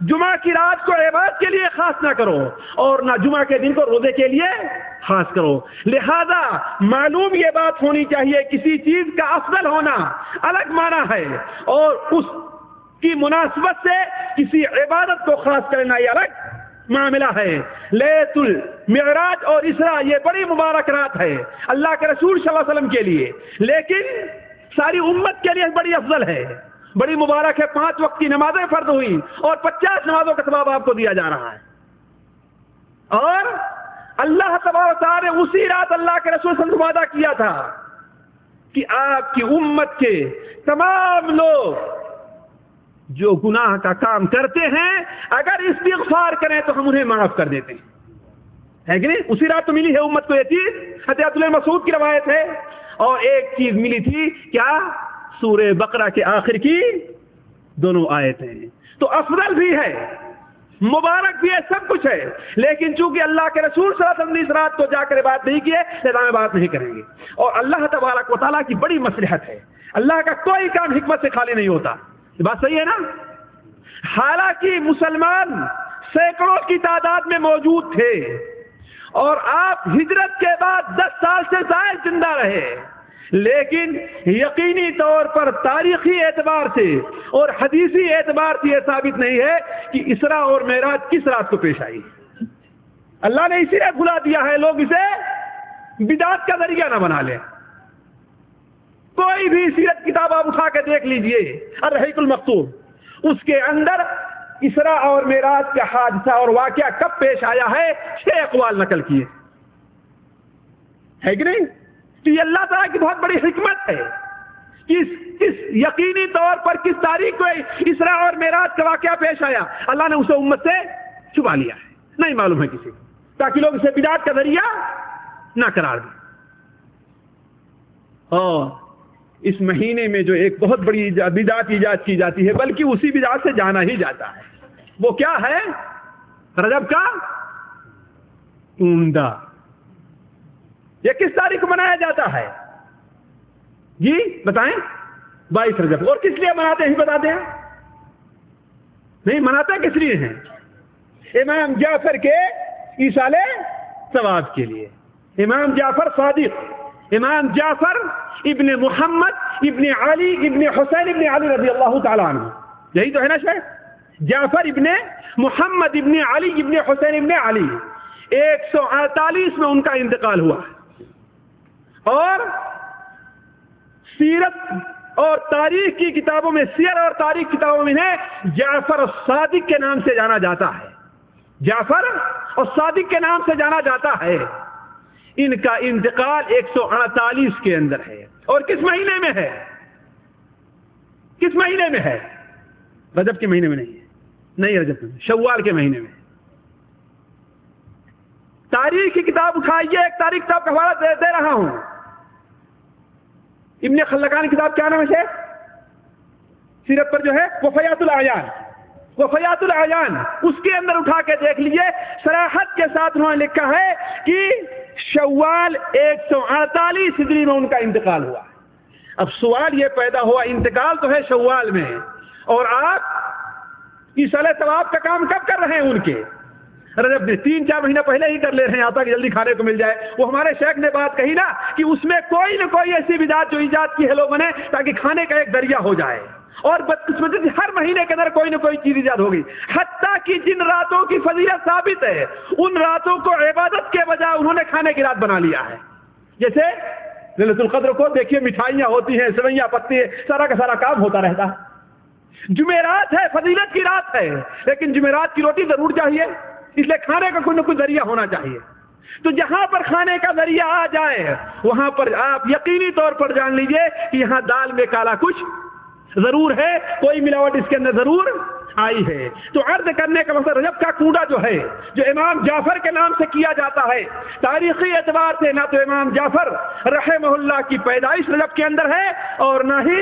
جمعہ کی رات کو عبادت کے لیے خاص نہ کرو اور نہ جمعہ کے دن کو روزے کے لیے خاص کرو. لہذا معلوم یہ بات ہونی چاہیے کسی چیز کا افضل ہونا الگ معنی ہے اور اس کی مناسبت سے کسی عبادت کو خاص کرنا یہ الگ معاملہ ہے. لیلۃ المعراج اور اسراء یہ بڑی مبارک رات ہے اللہ کے رسول صلی اللہ علیہ وسلم کے لیے، لیکن ساری امت کے لیے بڑی افضل ہے، بڑی مبارک ہے. 5 وقت کی نمازیں فرض ہوئی اور 50 نمازوں کا ثواب آپ کو دیا جا رہا ہے. اور اللہ تبارک و تعالی نے اسی رات اللہ کے رسول صلی اللہ علیہ وسلم سے وعدہ کیا تھا کہ آپ کی امت کے تمام لوگ جو گناہ کا کام کرتے ہیں اگر استغفار کریں تو ہم انہیں معاف کر دیتے ہیں. ہے کہ نہیں؟ اسی رات تو ملی ہے امت کو یہ چیز. حضرت عبداللہ مسعود کی روایت ہے. اور ایک چیز ملی تھی کیا؟ سورہ بقرہ کے آخر کی 2 آیتیں. تو افضل بھی ہے، مبارک بھی ہے، سب کچھ ہے، لیکن چونکہ اللہ کے رسول صلی اللہ علیہ وسلم نے اس رات کو جا کر بات نہیں کی ہے لہذا میں بات نہیں کریں گے. اور اللہ تبارک و تعالیٰ کی بڑی مصلحت ہے، اللہ کا کوئی کام حکمت سے خالی نہیں ہوتا. یہ بات صحیح ہے نا؟ حالانکہ مسلمان سینکڑوں کی تعداد میں موجود تھے اور آپ ہجرت کے بعد 10 سال سے زائد زندہ رہے، لیکن یقینی طور پر تاریخی اعتبار سے اور حدیثی اعتبار سے یہ ثابت نہیں ہے کہ اسراء اور معراج کس رات کو پیش آئی. اللہ نے اسی لیے بھلا دیا ہے لوگ اسے بدعت کا ذریعہ نہ بنا لیں. کوئی بھی سیرت کتاب آپ اٹھا کے دیکھ لیجئے، الرحیق المختوم، اس کے اندر اسراء اور معراج کا حادثہ اور واقعہ کب پیش آیا ہے 6 اقوال نقل کیے. ہے کہ نہیں؟ تو یہ اللہ تعالیٰ کی بہت بڑی حکمت ہے کہ کس یقینی طور پر کس تاریخ کو اسراء اور معراج کا واقعہ پیش آیا. اللہ نے اسے امت سے چھپا لیا ہے، نہیں معلوم ہے کسی کو، تاکہ لوگ اسے بدعت کا ذریعہ نہ قرار دیں. اور اس مہینے میں جو ایک بہت بڑی بدعت ایجاد کی جاتی ہے، بلکہ اسی بدعت سے جانا ہی جاتا ہے، وہ کیا ہے؟ رجب کا کنڈا. یہ کس تاریخ کو منایا جاتا ہے؟ جی بتائیں. 22 رجب. اور کس لیے مناتے ہیں بتا دیں؟ نہیں مناتے کس لیے ہیں؟ امام جعفر کے ایصال ثواب کے لیے. امام جعفر صادق، امام جعفر ابن محمد ابن علی ابن حسین ابن علی رضی اللہ تعالیٰ عنہ، یہی تو ہے نا شیخ؟ جعفر ابن محمد ابن علی ابن حسین ابن علی. 148 میں ان کا انتقال ہوا اور سیرت اور تاریخ کی کتابوں میں، سیر اور تاریخ کتابوں میں جعفر الصادق کے نام سے جانا جاتا ہے. جعفر اور صادق کے نام سے جانا جاتا ہے. ان کا انتقال 148 کے اندر ہے. اور کس مہینے میں ہے؟ کس مہینے میں ہے؟ رجب کے مہینے میں نہیں ہے، نہیں رجب میں، شوال کے مہینے میں. تاریخ کی کتاب اٹھائیے، ایک تاریخ کتاب کا حوالہ دے رہا ہوں. ابن خلقان کتاب کیا نام ہے؟ سیرت پر جو ہے وفیات الاعیان. وفیات الاعیان اس کے اندر اٹھا کے دیکھ لیجئے، صراحت کے ساتھ انہوں نے لکھا ہے کہ شوال 148 ہجری میں ان کا انتقال ہوا. اب سوال یہ پیدا ہوا، انتقال تو ہے شوال میں اور آپ ایصال ثواب کا کام کب کر رہے ہیں؟ ان کے رجب میں 3-4 مہینہ پہلے ہی کر لے رہے ہیں آتا کہ جلدی کھانے کو مل جائے. وہ ہمارے شیخ نے بات کہی نا کہ اس میں کوئی نہ کوئی ایسی بدعت جو ایجاد کی ہے لوگوں نے تاکہ کھانے کا ایک ذریعہ ہو جائے. اور بدقسمتی سے ہر مہینے کے اندر کوئی نہ کوئی چیز ایجاد ہوگی. حتیٰ کہ جن راتوں کی فضیلت ثابت ہے ان راتوں کو عبادت کے بجائے انہوں نے کھانے کی رات بنا لیا ہے. جیسے ليلۃ القدر کو دیکھیے مٹھائیاں ہوتی ہیں، سوئیاں پتی، سارا کا سارا کام ہوتا رہتا ہے. جمعرات ہے، فضیلت کی رات ہے، لیکن جمعرات کی روٹی ضرور چاہیے، اس لیے کھانے کا کوئی نہ کوئی ذریعہ ہونا چاہیے. تو جہاں پر کھانے کا ذریعہ آ جائے وہاں پر آپ یقینی طور پر جان لیجئے کہ یہاں دال میں کالا کچھ ضرور ہے، کوئی ملاوٹ اس کے اندر ضرور آئی ہے. تو عرض کرنے کا مقصد رجب کا کنڈا جو ہے، جو امام جعفر کے نام سے کیا جاتا ہے، تاریخی اعتبار سے نہ تو امام جعفر رحمہ اللہ کی پیدائش رجب کے اندر ہے اور نہ ہی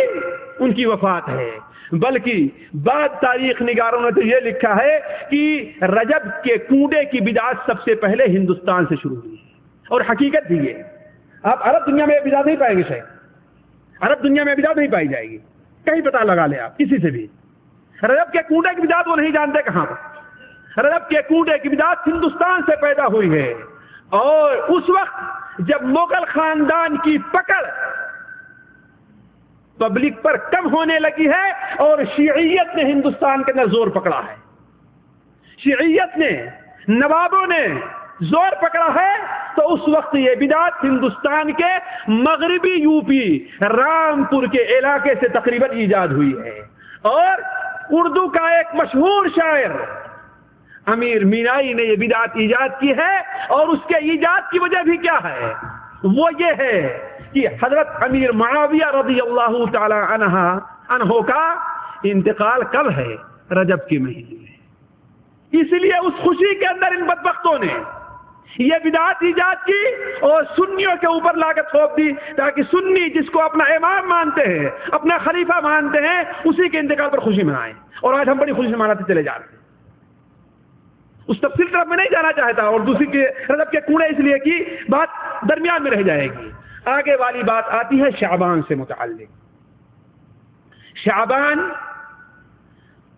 ان کی وفات ہے، بلکہ بعض تاریخ نگاروں نے تو یہ لکھا ہے کہ رجب کے کنڈے کی بدعت سب سے پہلے ہندوستان سے شروع ہوئی. اور حقیقت بھی ہے، آپ عرب دنیا میں بدعت نہیں پائیں گے شاید، عرب دنیا میں بدعت نہیں پائی جائے گی، کہیں پتہ لگا لیں آپ کسی سے بھی. رجب کے کنڈے کی بدعت وہ نہیں جانتے کہاں پر. رجب کے کنڈے کی بدعت ہندوستان سے پیدا ہوئی ہے، اور اس وقت جب مغل خاندان کی پکڑ پبلک پر کم ہونے لگی ہے اور شیعیت نے ہندوستان کے اندر زور پکڑا ہے. شیعیت نے نوابوں نے زور پکڑا ہے تو اس وقت یہ بدعت ہندوستان کے مغربی یو پی رامپور کے علاقے سے تقریباً ایجاد ہوئی ہے. اور اردو کا ایک مشہور شاعر امیر مینائی نے یہ بدعت ایجاد کی ہے. اور اس کے ایجاد کی وجہ بھی کیا ہے؟ وہ یہ ہے کہ حضرت امیر معاویہ رضی اللہ تعالی عنہ کا انتقال کب ہے؟ رجب کے مہینے میں. اس لیے اس خوشی کے اندر ان بدبختوں نے یہ بدعت ایجاد کی اور سنیوں کے اوپر لا کے تھوپ دی تاکہ سنی جس کو اپنا امام مانتے ہیں، اپنا خلیفہ مانتے ہیں، اسی کے انتقال پر خوشی منائیں. اور آج ہم بڑی خوشی سے مناتے چلے جا رہے ہیں. اس تفصیل طرف میں نہیں جانا چاہتا اور دوسری کے رجب کے کوڑے اس لیے کہ بات درمیان میں رہ جائے گی. آگے والی بات آتی ہے شعبان سے متعلق. شعبان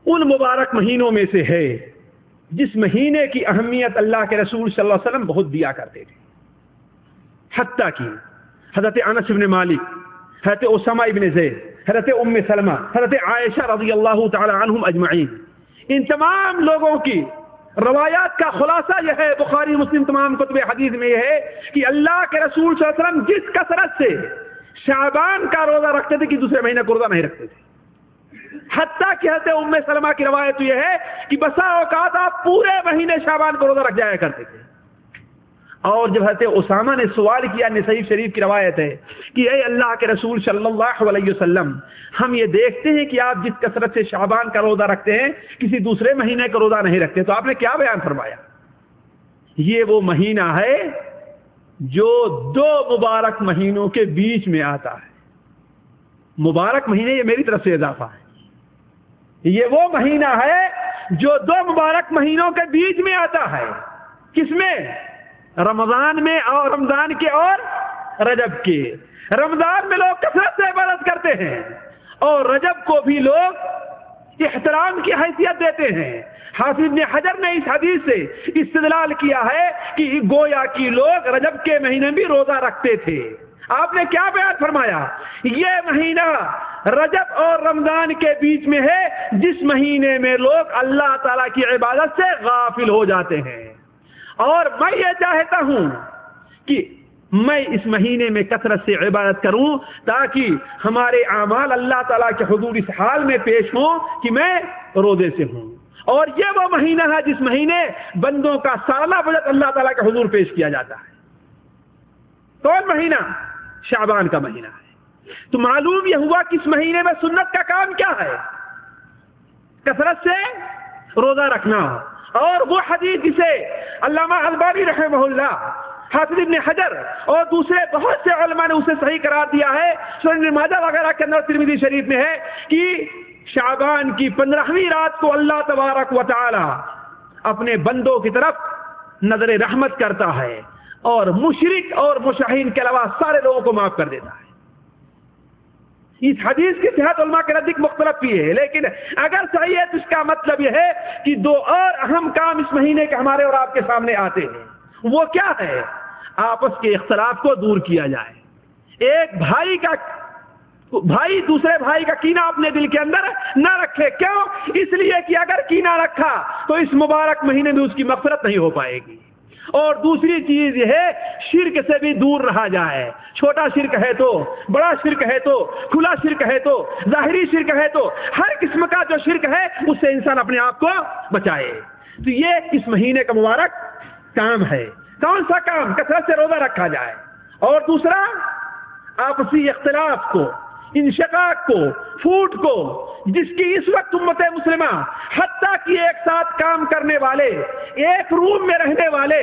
ان مبارک مہینوں میں سے ہے جس مہینے کی اہمیت اللہ کے رسول صلی اللہ علیہ وسلم بہت دیا کرتے تھے. حتیٰ کہ حضرت انس بن مالک، حضرت اسامہ بن زید، حضرت ام سلمہ، حضرت عائشہ رضی اللہ تعالی عنہم اجمعین، ان تمام لوگوں کی روایات کا خلاصہ یہ ہے، بخاری مسلم تمام کتب حدیث میں یہ ہے کہ اللہ کے رسول صلی اللہ علیہ وسلم جس کثرت سے شعبان کا روزہ رکھتے تھے کہ دوسرے مہینے کو روزہ نہیں رکھتے تھے. حتیٰ کہ حضرت ام سلمہ کی روایت یہ ہے کہ بسا اوقات آپ پورے مہینے شعبان کو روزہ رکھ جایا کرتے تھے. اور جب حضرت اسامہ نے سوال کیا، نسائی شریف کی روایت ہے کہ اے اللہ کے رسول صلی اللہ علیہ وسلم، ہم یہ دیکھتے ہیں کہ آپ جس کثرت سے شعبان کا روزہ رکھتے ہیں کسی دوسرے مہینے کا روزہ نہیں رکھتے، تو آپ نے کیا بیان فرمایا؟ یہ وہ مہینہ ہے جو دو مبارک مہینوں کے بیچ میں آتا ہے. مبارک مہینے یہ میری طرف سے اضافہ ہے. یہ وہ مہینہ ہے جو دو مبارک مہینوں کے بیچ میں آتا ہے. کس میں؟ رمضان میں، اور رمضان کے اور رجب کے. رمضان میں لوگ کثرت سے عبادت کرتے ہیں اور رجب کو بھی لوگ احترام کی حیثیت دیتے ہیں. حافظ ابن حجر نے اس حدیث سے استدلال کیا ہے کہ گویا کہ لوگ رجب کے مہینے بھی روزہ رکھتے تھے. آپ نے کیا بیان فرمایا؟ یہ مہینہ رجب اور رمضان کے بیچ میں ہے جس مہینے میں لوگ اللہ تعالیٰ کی عبادت سے غافل ہو جاتے ہیں. اور میں یہ چاہتا ہوں کہ میں اس مہینے میں کثرت سے عبادت کروں تاکہ ہمارے اعمال اللہ تعالیٰ کے حضور اس حال میں پیش ہوں کہ میں روزے سے ہوں. اور یہ وہ مہینہ ہے جس مہینے بندوں کا سالہ بجٹ اللہ تعالیٰ کے حضور پیش کیا جاتا ہے. کون مہینہ؟ شعبان کا مہینہ ہے. تو معلوم یہ ہوا کہ اس مہینے میں سنت کا کام کیا ہے؟ کثرت سے روزہ رکھنا. اور وہ حدیث جسے علامہ البانی رحمہ اللہ، حافظ ابن حجر اور دوسرے بہت سے علماء نے اسے صحیح قرار دیا ہے، سنن ماجہ وغیرہ کے اندر، ترمذی شریف میں ہے کہ شعبان کی 15ویں رات کو اللہ تبارک و تعالی اپنے بندوں کی طرف نظر رحمت کرتا ہے اور مشرک اور مشاہین کے علاوہ سارے لوگوں کو معاف کر دیتا ہے. اس حدیث کی صحت علماء کے نزدیک مختلف بھی ہے، لیکن اگر صحیح ہے تو اس کا مطلب یہ ہے کہ دو اور اہم کام اس مہینے کے ہمارے اور آپ کے سامنے آتے ہیں. وہ کیا ہے؟ آپس کے اختلاف کو دور کیا جائے. ایک بھائی دوسرے بھائی کا کینہ اپنے دل کے اندر نہ رکھے. کیوں؟ اس لیے کہ اگر کینہ رکھا تو اس مبارک مہینے میں اس کی مغفرت نہیں ہو پائے گی. اور دوسری چیز یہ ہے شرک سے بھی دور رہا جائے. چھوٹا شرک ہے تو، بڑا شرک ہے تو، کھلا شرک ہے تو، ظاہری شرک ہے تو، ہر قسم کا جو شرک ہے اس سے انسان اپنے آپ کو بچائے. تو یہ اس مہینے کا مبارک کام ہے. کون سا کام؟ کثرت سے روزہ رکھا جائے. اور دوسرا آپسی اختلاف کو، انشقاق کو، پھوٹ کو، جس کی اس وقت امت مسلمہ حتیٰ کہ ایک ساتھ کام کرنے والے، ایک روم میں رہنے والے،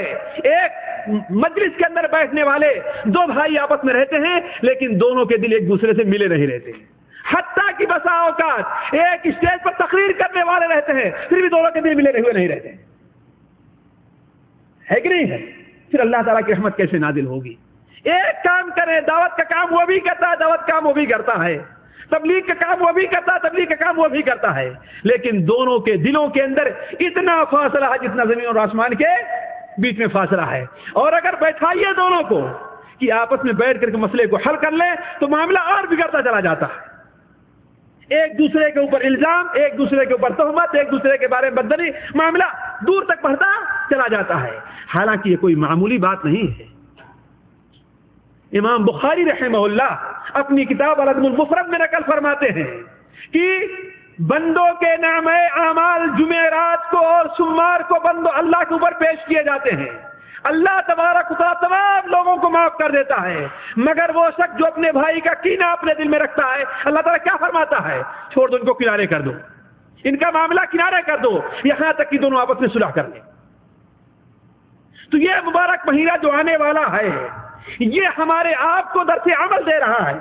ایک مجلس کے اندر بیٹھنے والے دو بھائی آپس میں رہتے ہیں لیکن دونوں کے دل ایک دوسرے سے ملے نہیں رہتے. حتیٰ کہ بسا اوقات ایک اسٹیج پر تقریر کرنے والے رہتے ہیں پھر بھی دونوں کے دل ملے ہوئے نہیں رہتے. ہے کہ نہیں ہے؟ پھر اللہ تعالیٰ کی رحمت کیسے نازل ہوگی؟ ایک کام کرے، دعوت کا کام وہ بھی کرتا ہے، دعوت کا کام وہ بھی کرتا ہے، تبلیغ کا کام وہ بھی کرتا ہے، تبلیغ کا کام وہ بھی کرتا ہے، لیکن دونوں کے دلوں کے اندر اتنا فاصلہ ہے جتنا زمین اور آسمان کے بیچ میں فاصلہ ہے. اور اگر بیٹھائیے دونوں کو کہ آپس میں بیٹھ کر کے مسئلے کو حل کر لیں تو معاملہ اور بگڑتا چلا جاتا ہے. ایک دوسرے کے اوپر الزام، ایک دوسرے کے اوپر تہمت، ایک دوسرے کے بارے میں بددلی، معاملہ دور تک بڑھتا چلا جاتا ہے، حالانکہ یہ کوئی معمولی بات نہیں ہے۔ امام بخاری رحمہ اللہ اپنی کتاب الادب المفرد میں نقل فرماتے ہیں کہ بندوں کے نامے اعمال جمعرات کو اور سوموار کو بندوں اللہ کے اوپر پیش کیے جاتے ہیں، اللہ تبارک و تعالیٰ تمام لوگوں کو معاف کر دیتا ہے، مگر وہ شخص جو اپنے بھائی کا کینہ اپنے دل میں رکھتا ہے، اللہ تعالیٰ کیا فرماتا ہے؟ چھوڑ دو، ان کو کنارے کر دو، ان کا معاملہ کنارے کر دو، یہاں تک کہ دونوں آپس میں صلح کر لیں۔ تو یہ مبارک مہینہ جو آنے والا ہے یہ ہمارے آپ کو درس عمل دے رہا ہے،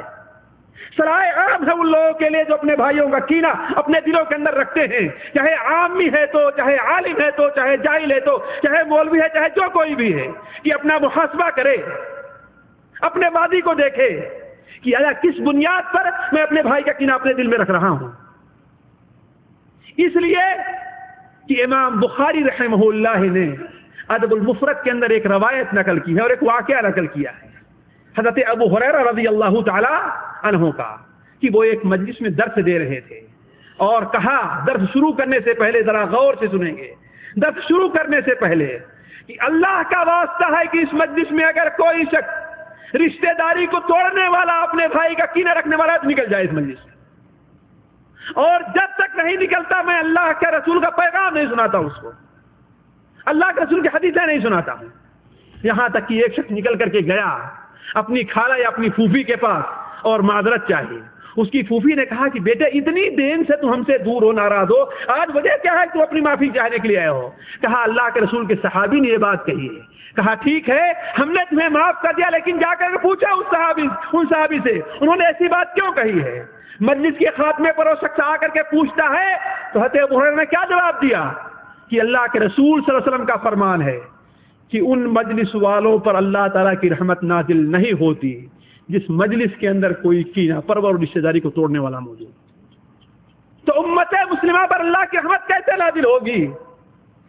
سرائے عام ہے ان لوگوں کے لیے جو اپنے بھائیوں کا کینہ اپنے دلوں کے اندر رکھتے ہیں، چاہے عامی ہے تو، چاہے عالم ہے تو، چاہے جاہل ہے تو، چاہے مولوی ہے، چاہے جو کوئی بھی ہے، کہ اپنا محاسبہ کرے، اپنے ماضی کو دیکھے کہ آیا کس بنیاد پر میں اپنے بھائی کا کینہ اپنے دل میں رکھ رہا ہوں۔ اس لیے کہ امام بخاری رحمہ اللہ نے ادب المفرد کے اندر ایک روایت نقل کی ہے اور ایک واقعہ نقل کیا ہے حضرت ابو ہریرہ رضی اللہ تعالی عنہ کا، کہ وہ ایک مجلس میں درس دے رہے تھے اور کہا درس شروع کرنے سے پہلے ذرا غور سے سنیں گے، درس شروع کرنے سے پہلے کہ اللہ کا واسطہ ہے کہ اس مجلس میں اگر کوئی شخص رشتہ داری کو توڑنے والا، اپنے بھائی کا کینہ رکھنے والا تو نکل جائے اس مجلس سے، اور جب تک نہیں نکلتا میں اللہ کے رسول کا پیغام نہیں سناتا، اس کو اللہ کے رسول کی حدیثیں نہیں سناتا ہوں۔ یہاں تک کہ ایک شخص نکل کر کے گیا اپنی خالہ یا اپنی پھوپھی کے پاس اور معذرت چاہیے۔ اس کی پھوپھی نے کہا کہ بیٹے اتنی دن سے تو ہم سے دور ہو، ناراض ہو، آج وجہ کیا ہے تو اپنی معافی چاہنے کے لیے آئے ہو؟ کہا اللہ کے رسول کے صحابی نے یہ بات کہی ہے۔ کہا ٹھیک ہے ہم نے تمہیں معاف کر دیا، لیکن جا کر پوچھا ان صحابی سے انہوں نے ایسی بات کیوں کہی ہے؟ مجلس کے خاتمے پر وہ شخص آ کر کے پوچھتا ہے تو حضرت ابو ہریرہ نے کیا جواب دیا کہ اللہ کے رسول صلی اللہ علیہ وسلم کا فرمان ہے کہ ان مجلس والوں پر اللہ تعالیٰ کی رحمت نازل نہیں ہوتی جس مجلس کے اندر کوئی کینہ پرور اور رشتہ داری کو توڑنے والا موجود۔ تو امت مسلمہ پر اللہ کی رحمت کیسے نازل ہوگی؟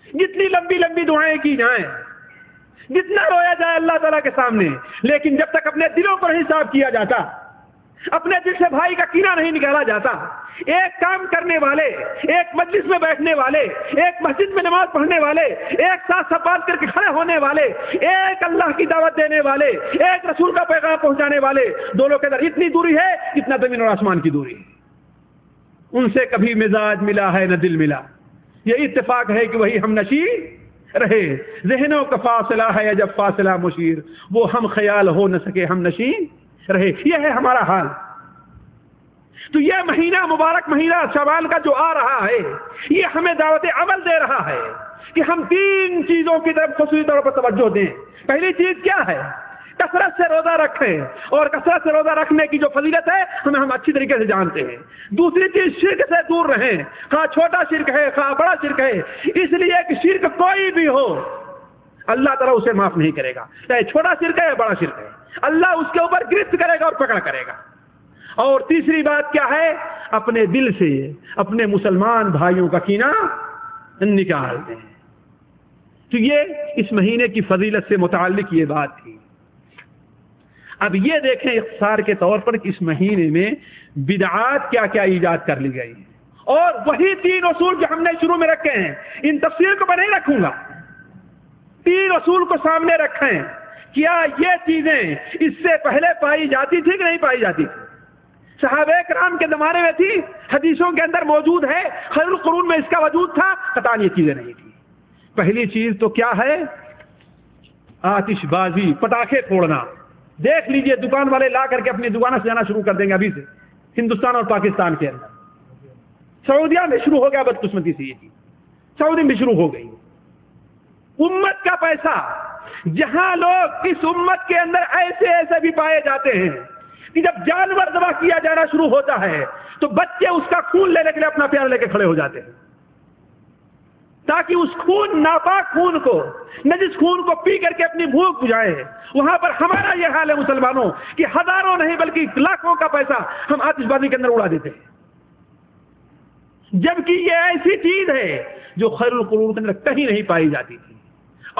جتنی لمبی لمبی دعائیں کی جائیں، جتنا رویا جائے اللہ تعالیٰ کے سامنے، لیکن جب تک اپنے دلوں کو نہیں صاف کیا جاتا، اپنے دل سے بھائی کا کینہ نہیں نکالا جاتا، ایک کام کرنے والے، ایک مجلس میں بیٹھنے والے، ایک مسجد میں نماز پڑھنے والے، ایک ساتھ سپاٹ کر کے کھڑے ہونے والے، ایک اللہ کی دعوت دینے والے، ایک رسول کا پیغام پہنچانے والے، دونوں کے اندر اتنی دوری ہے جتنا زمین اور آسمان کی دوری ہے۔ ان سے کبھی مزاج ملا ہے نہ دل ملا، یہ اتفاق ہے کہ وہی ہم نشی رہے، ذہنوں کا فاصلہ ہے جب فاصلہ مشیر، وہ ہم خیال ہو نہ سکے ہم نشی رہے، یہ ہے ہمارا حال۔ تو یہ مہینہ مبارک مہینہ شعبان کا جو آ رہا ہے یہ ہمیں دعوت عمل دے رہا ہے کہ ہم 3 چیزوں کی طرف خصوصی طور پر توجہ دیں۔ پہلی چیز کیا ہے؟ کثرت سے روزہ رکھیں، اور کثرت سے روزہ رکھنے کی جو فضیلت ہے ہم اچھی طریقے سے جانتے ہیں۔ دوسری چیز شرک سے دور رہیں، خواہ چھوٹا شرک ہے خواہ بڑا شرک ہے، اس لیے کہ شرک کوئی بھی ہو اللہ تعالیٰ اسے معاف نہیں کرے گا، چاہے چھوٹا شرک ہے یا بڑا شرک ہے، اللہ اس کے اوپر گرفت کرے گا اور پکڑ کرے گا۔ اور تیسری بات کیا ہے؟ اپنے دل سے اپنے مسلمان بھائیوں کا کینہ نکال دیں۔ تو یہ اس مہینے کی فضیلت سے متعلق یہ بات تھی۔ اب یہ دیکھیں اختصار کے طور پر کہ اس مہینے میں بدعات کیا کیا ایجاد کر لی گئی، اور وہی 3 اصول جو ہم نے شروع میں رکھے ہیں، ان تفصیل کو میں نہیں رکھوں گا، 3 اصول کو سامنے رکھیں۔ کیا یہ چیزیں اس سے پہلے پائی جاتی تھی کہ نہیں پائی جاتی تھی؟ صحابہ کرام کے زمانے میں تھی، حدیثوں کے اندر موجود ہے، خیر القرون میں اس کا وجود تھا، قطعاً یہ چیزیں نہیں تھی۔ پہلی چیز تو کیا ہے؟ آتش بازی، پٹاخے پھوڑنا۔ دیکھ لیجئے دکان والے لا کر کے اپنی دکانیں سجانا شروع کر دیں گے ابھی سے، ہندوستان اور پاکستان کے اندر۔ سعودیہ میں شروع ہو گیا بدقسمتی سے یہ چیز، سعودی میں شروع ہو گئی۔ امت کا پیسہ، جہاں لوگ اس امت کے اندر ایسے بھی پائے جاتے ہیں کہ جب جانور ذبح کیا جانا شروع ہوتا ہے تو بچے اس کا خون لینے کے لیے اپنا پیار لے کے کھڑے ہو جاتے ہیں، تاکہ اس خون، ناپاک خون کو، نجس خون کو پی کر کے اپنی بھوک بجھائے۔ وہاں پر ہمارا یہ حال ہے مسلمانوں کہ ہزاروں نہیں بلکہ لاکھوں کا پیسہ ہم آتش بازی کے اندر اڑا دیتے ہیں، جبکہ یہ ایسی چیز ہے جو خیر القرون کے اندر کہیں نہیں پائی جاتی تھی۔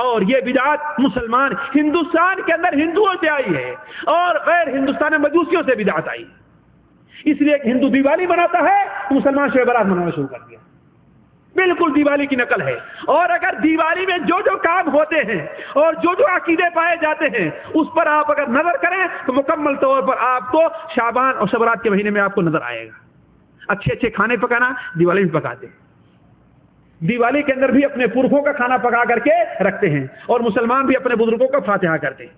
اور یہ بدعات مسلمان ہندوستان کے اندر ہندوؤں سے آئی ہے اور غیر ہندوستان میں مجوسیوں سے بدعات آئی، اس لیے کہ ہندو دیوالی مناتا ہے تو مسلمان شب برات منانا شروع کر دیا، بالکل دیوالی کی نقل ہے. اور اگر دیوالی میں جو جو کام ہوتے ہیں اور جو جو عقیدے پائے جاتے ہیں اس پر آپ اگر نظر کریں تو مکمل طور پر آپ کو شعبان اور شب رات کے مہینے میں آپ کو نظر آئے گا. اچھے اچھے کھانے پکانا دیوالی میں پکاتے ہیں. دیوالی کے اندر بھی اپنے پرکھوں کا کھانا پکا کر کے رکھتے ہیں اور مسلمان بھی اپنے بزرگوں کا فاتحہ کرتے ہیں.